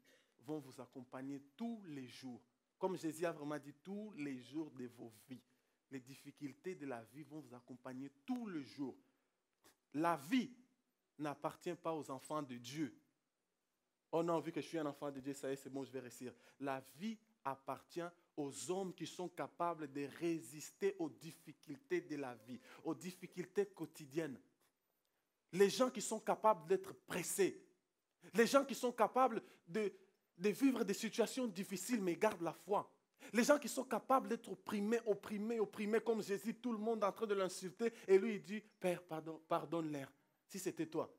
vont vous accompagner tous les jours. Comme Jésus a vraiment dit, tous les jours de vos vies. Les difficultés de la vie vont vous accompagner tous les jours. La vie n'appartient pas aux enfants de Dieu. Oh non, vu que je suis un enfant de Dieu, ça y est, c'est bon, je vais réussir. La vie appartient aux hommes qui sont capables de résister aux difficultés de la vie, aux difficultés quotidiennes. Les gens qui sont capables d'être pressés. Les gens qui sont capables de vivre des situations difficiles mais gardent la foi. Les gens qui sont capables d'être opprimés, comme Jésus, tout le monde est en train de l'insulter. Et lui, il dit, Père, pardonne-leur. Si c'était toi,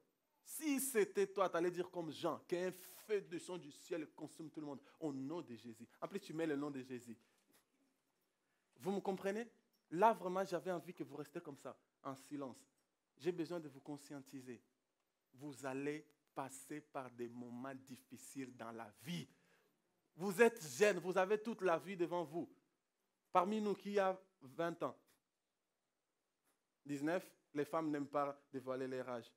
tu allais dire comme Jean, qu'un feu descend du ciel et consomme tout le monde. Au nom de Jésus. En plus, tu mets le nom de Jésus. Vous me comprenez? Là, vraiment, j'avais envie que vous restiez comme ça, en silence. J'ai besoin de vous conscientiser. Vous allez passé par des moments difficiles dans la vie. Vous êtes jeune, vous avez toute la vie devant vous. Parmi nous, qui a 20 ans? 19, les femmes n'aiment pas dévoiler leur âge.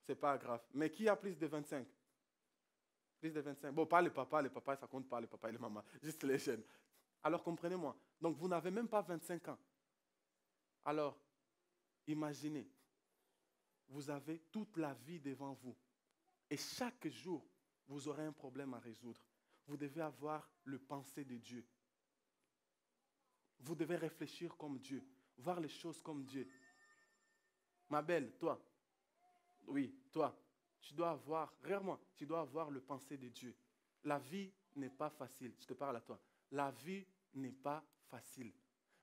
Ce n'est pas grave. Mais qui a plus de 25? Plus de 25. Bon, pas les papas, ça compte pas les papas et les mamans, juste les jeunes. Alors comprenez-moi. Donc vous n'avez même pas 25 ans. Alors, imaginez, vous avez toute la vie devant vous. Et chaque jour, vous aurez un problème à résoudre. Vous devez avoir le pensée de Dieu. Vous devez réfléchir comme Dieu, voir les choses comme Dieu. Ma belle, toi, oui, toi, tu dois avoir, regarde-moi, tu dois avoir le pensée de Dieu. La vie n'est pas facile, je te parle à toi. La vie n'est pas facile.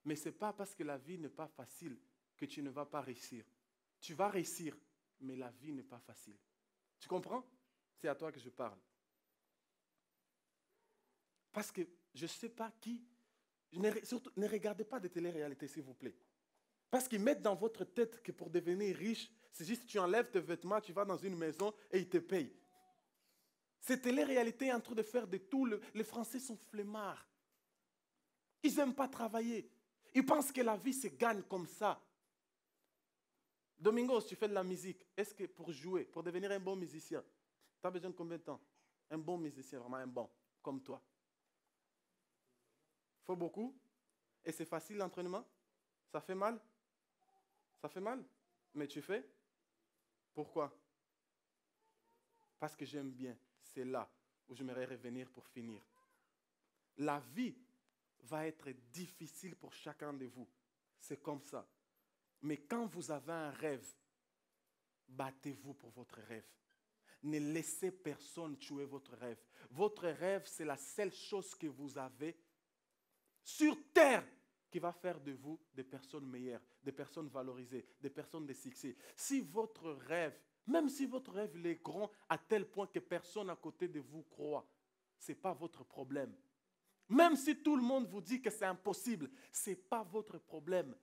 Mais ce n'est pas parce que la vie n'est pas facile que tu ne vas pas réussir. Tu vas réussir, mais la vie n'est pas facile. Tu comprends? C'est à toi que je parle. Parce que je ne sais pas qui, surtout ne regardez pas de télé-réalité s'il vous plaît. Parce qu'ils mettent dans votre tête que pour devenir riche, c'est juste tu enlèves tes vêtements, tu vas dans une maison et ils te payent. Cette télé-réalité est en train de faire de tout. Les Français sont flemmards. Ils n'aiment pas travailler. Ils pensent que la vie se gagne comme ça. Domingos, tu fais de la musique. Est-ce que pour jouer, pour devenir un bon musicien, tu as besoin de combien de temps? Un bon musicien, vraiment un bon, comme toi. Il faut beaucoup. Et c'est facile l'entraînement? Ça fait mal? Ça fait mal? Mais tu fais? Pourquoi? Parce que j'aime bien. C'est là où j'aimerais revenir pour finir. La vie va être difficile pour chacun de vous. C'est comme ça. Mais quand vous avez un rêve, battez-vous pour votre rêve. Ne laissez personne tuer votre rêve. Votre rêve, c'est la seule chose que vous avez sur terre qui va faire de vous des personnes meilleures, des personnes valorisées, des personnes de succès. Si votre rêve, même si votre rêve est grand à tel point que personne à côté de vous croit, ce n'est pas votre problème. Même si tout le monde vous dit que c'est impossible, ce n'est pas votre problème.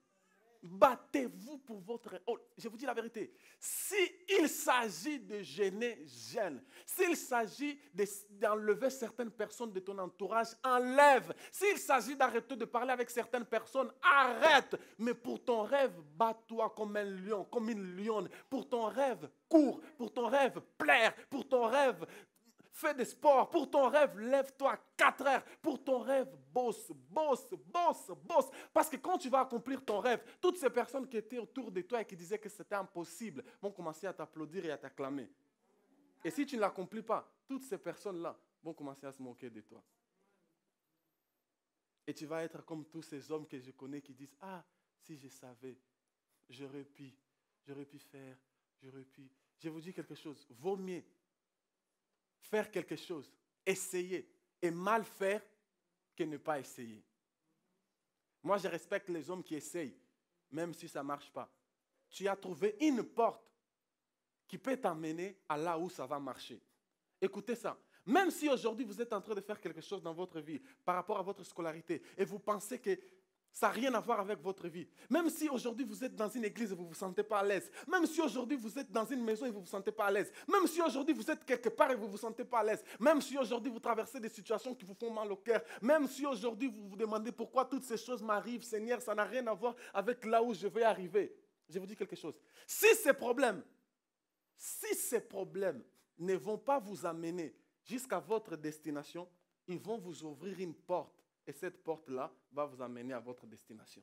Battez-vous pour votre rêve. Oh, je vous dis la vérité. S'il s'agit de gêner, gêne. S'il s'agit d'enlever certaines personnes de ton entourage, enlève. S'il s'agit d'arrêter de parler avec certaines personnes, arrête. Mais pour ton rêve, bats-toi comme un lion, comme une lionne. Pour ton rêve, cours. Pour ton rêve, plaire. Pour ton rêve, fais des sports. Pour ton rêve, lève-toi à 4 heures. Pour ton rêve, bosse, bosse, bosse, bosse. Parce que quand tu vas accomplir ton rêve, toutes ces personnes qui étaient autour de toi et qui disaient que c'était impossible vont commencer à t'applaudir et à t'acclamer. Et si tu ne l'accomplis pas, toutes ces personnes-là vont commencer à se moquer de toi. Et tu vas être comme tous ces hommes que je connais qui disent « Ah, si je savais, j'aurais pu faire, j'aurais pu. » Je vous dis quelque chose, vaut mieux faire quelque chose, essayer et mal faire que ne pas essayer. Moi, je respecte les hommes qui essayent, même si ça ne marche pas. Tu as trouvé une porte qui peut t'amener à là où ça va marcher. Écoutez ça. Même si aujourd'hui vous êtes en train de faire quelque chose dans votre vie par rapport à votre scolarité et vous pensez que ça n'a rien à voir avec votre vie. Même si aujourd'hui vous êtes dans une église et vous ne vous sentez pas à l'aise. Même si aujourd'hui vous êtes dans une maison et vous ne vous sentez pas à l'aise. Même si aujourd'hui vous êtes quelque part et vous ne vous sentez pas à l'aise. Même si aujourd'hui vous traversez des situations qui vous font mal au cœur. Même si aujourd'hui vous vous demandez pourquoi toutes ces choses m'arrivent. Seigneur, ça n'a rien à voir avec là où je vais arriver. Je vous dis quelque chose. Si ces problèmes ne vont pas vous amener jusqu'à votre destination, ils vont vous ouvrir une porte. Et cette porte-là va vous amener à votre destination.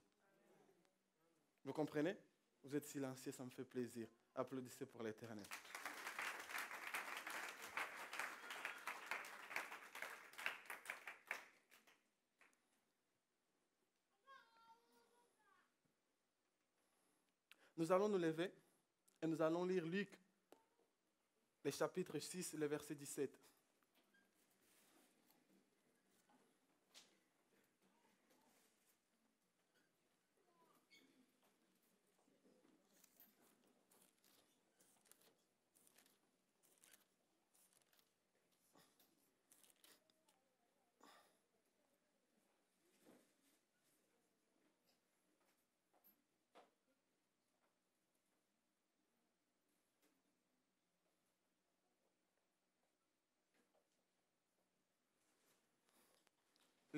Vous comprenez? Vous êtes silencieux, ça me fait plaisir. Applaudissez pour l'Éternel. Nous allons nous lever et nous allons lire Luc, le chapitre 6, le verset 17.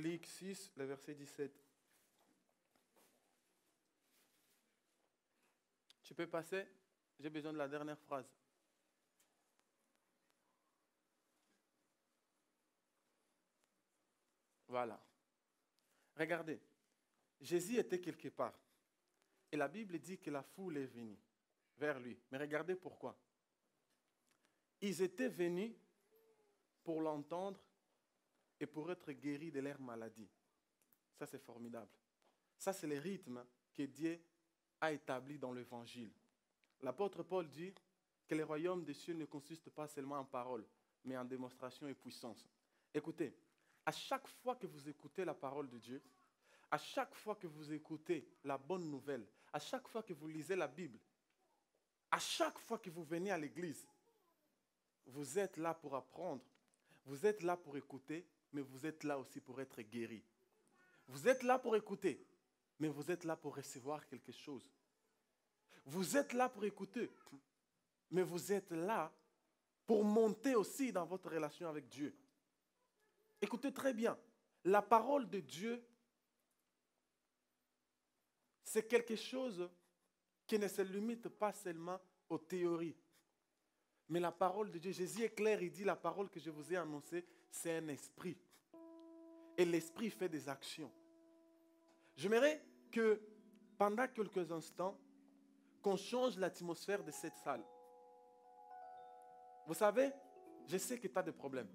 Luc 6, le verset 17. Tu peux passer? J'ai besoin de la dernière phrase. Voilà. Regardez. Jésus était quelque part. Et la Bible dit que la foule est venue vers lui. Mais regardez pourquoi. Ils étaient venus pour l'entendre et pour être guéris de leur maladie. Ça, c'est formidable. Ça, c'est le rythme que Dieu a établi dans l'Évangile. L'apôtre Paul dit que le royaume des cieux ne consiste pas seulement en paroles, mais en démonstration et puissance. Écoutez, à chaque fois que vous écoutez la parole de Dieu, à chaque fois que vous écoutez la bonne nouvelle, à chaque fois que vous lisez la Bible, à chaque fois que vous venez à l'église, vous êtes là pour apprendre, vous êtes là pour écouter, mais vous êtes là aussi pour être guéri. Vous êtes là pour écouter, mais vous êtes là pour recevoir quelque chose. Vous êtes là pour écouter, mais vous êtes là pour monter aussi dans votre relation avec Dieu. Écoutez très bien, la parole de Dieu, c'est quelque chose qui ne se limite pas seulement aux théories. Mais la parole de Dieu, Jésus est clair, il dit la parole que je vous ai annoncée, c'est un esprit. Et l'esprit fait des actions. J'aimerais que pendant quelques instants, qu'on change l'atmosphère de cette salle. Vous savez, je sais que tu as des problèmes.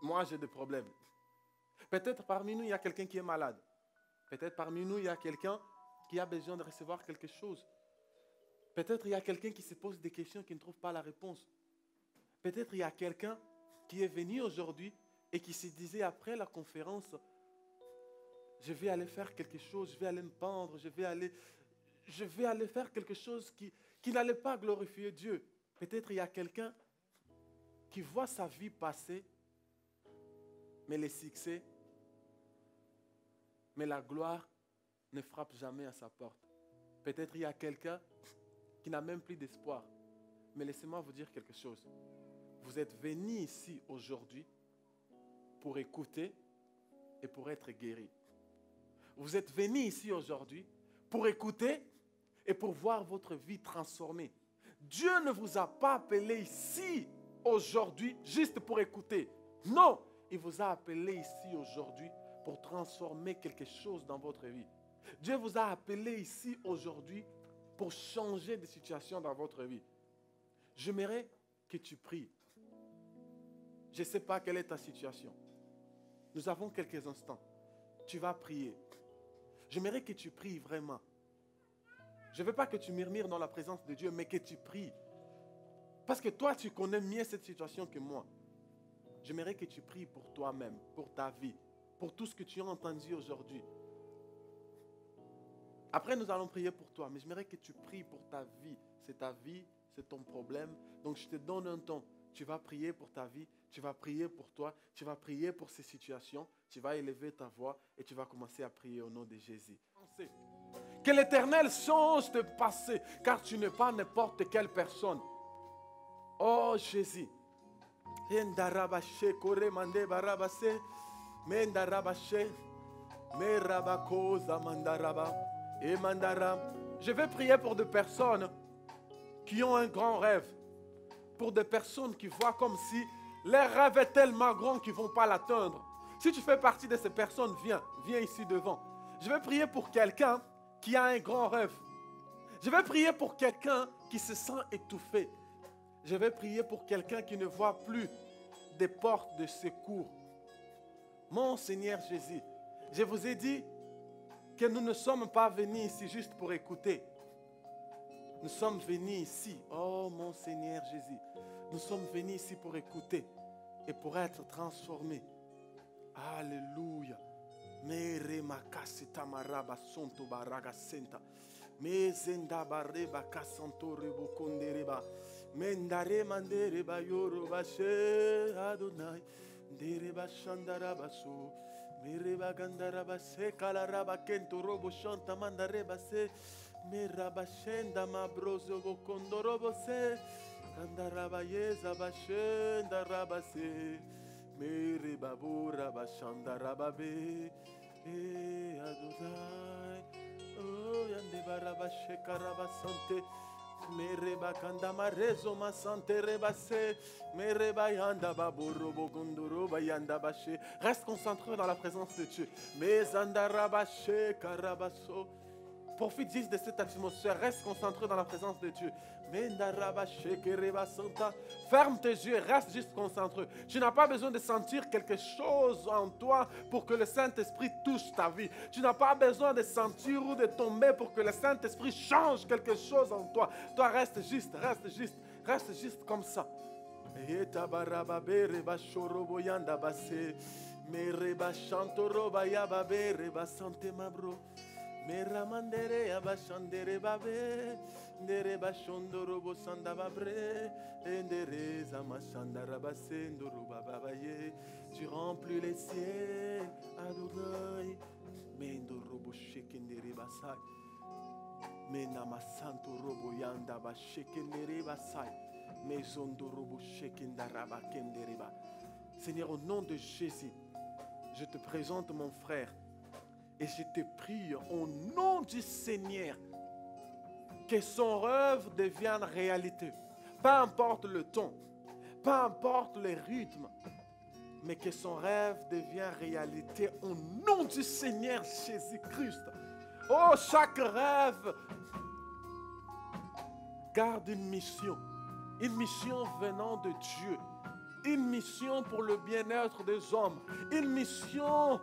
Moi, j'ai des problèmes. Peut-être parmi nous, il y a quelqu'un qui est malade. Peut-être parmi nous, il y a quelqu'un qui a besoin de recevoir quelque chose. Peut-être il y a quelqu'un qui se pose des questions qui ne trouve pas la réponse. Peut-être il y a quelqu'un qui est venu aujourd'hui et qui se disait après la conférence, je vais aller faire quelque chose, je vais aller me pendre, je vais aller faire quelque chose qui n'allait pas glorifier Dieu. Peut-être il y a quelqu'un qui voit sa vie passer, mais les succès, mais la gloire ne frappe jamais à sa porte. Peut-être il y a quelqu'un qui n'a même plus d'espoir. Mais laissez-moi vous dire quelque chose. Vous êtes venus ici aujourd'hui pour écouter et pour être guéris. Vous êtes venus ici aujourd'hui pour écouter et pour voir votre vie transformée. Dieu ne vous a pas appelé ici aujourd'hui juste pour écouter. Non, il vous a appelé ici aujourd'hui pour transformer quelque chose dans votre vie. Dieu vous a appelé ici aujourd'hui pour changer de situation dans votre vie. J'aimerais que tu pries. Je ne sais pas quelle est ta situation. Nous avons quelques instants. Tu vas prier. J'aimerais que tu pries vraiment. Je ne veux pas que tu murmures dans la présence de Dieu, mais que tu pries. Parce que toi, tu connais mieux cette situation que moi. J'aimerais que tu pries pour toi-même, pour ta vie, pour tout ce que tu as entendu aujourd'hui. Après, nous allons prier pour toi, mais j'aimerais que tu pries pour ta vie. C'est ta vie, c'est ton problème. Donc, je te donne un temps. Tu vas prier pour ta vie, tu vas prier pour toi, tu vas prier pour ces situations, tu vas élever ta voix et tu vas commencer à prier au nom de Jésus. Que l'Éternel change de passé, car tu n'es pas n'importe quelle personne. Oh Jésus. Je vais prier pour des personnes qui ont un grand rêve. Pour des personnes qui voient comme si leur rêve est tellement grand qu'ils ne vont pas l'atteindre. Si tu fais partie de ces personnes, viens ici devant. Je vais prier pour quelqu'un qui a un grand rêve. Je vais prier pour quelqu'un qui se sent étouffé. Je vais prier pour quelqu'un qui ne voit plus des portes de secours. Mon Seigneur Jésus, je vous ai dit que nous ne sommes pas venus ici juste pour écouter. Nous sommes venus ici, oh mon Seigneur Jésus, nous sommes venus ici pour écouter et pour être transformés. Alléluia. Mere makasita maraba sonto baraga senta. Me zenda bareba kasanto rebo kondereba. Mendare mandereba yoroba she Adonai. Dereba shandaraba so. Mereba gandaraba se kalaraba kento robo shanta mandareba se. Meraba shenda mabrozo bokondorobo se. Kandaraba yeza bashenda raba se. Mere babu rabashanda rababe. E Adonai. Oh, yande barabashe karabasante. Mereba kandama rezo masante rebase. Mereba yanda baburo bogunduru bayanda bashe. Reste concentré dans la présence de Dieu. Mezanda rabashe karabaso. Profite juste de cette atmosphère. Reste concentré dans la présence de Dieu. Ferme tes yeux et reste juste concentré. Tu n'as pas besoin de sentir quelque chose en toi pour que le Saint-Esprit touche ta vie. Tu n'as pas besoin de sentir ou de tomber pour que le Saint-Esprit change quelque chose en toi. Toi, reste juste comme ça. Meramandere abashandere babe, ndere bashondoro bosanda babre, ndere zamashandara basendoro babaye. Tu remplis les ciels, Adonai. Mendoro boshekendere basai. Menamasanto robo yanda bashekendere basai. Mesondoro boshekendara bakendere ba. Seigneur, au nom de Jésus, je te présente mon frère. Et je te prie au nom du Seigneur que son rêve devienne réalité. Peu importe le ton, peu importe le rythme, mais que son rêve devienne réalité au nom du Seigneur Jésus-Christ. Oh, chaque rêve garde une mission venant de Dieu, une mission pour le bien-être des hommes, une mission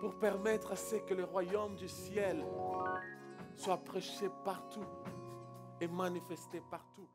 pour permettre à ce que le royaume du ciel soit prêché partout et manifesté partout.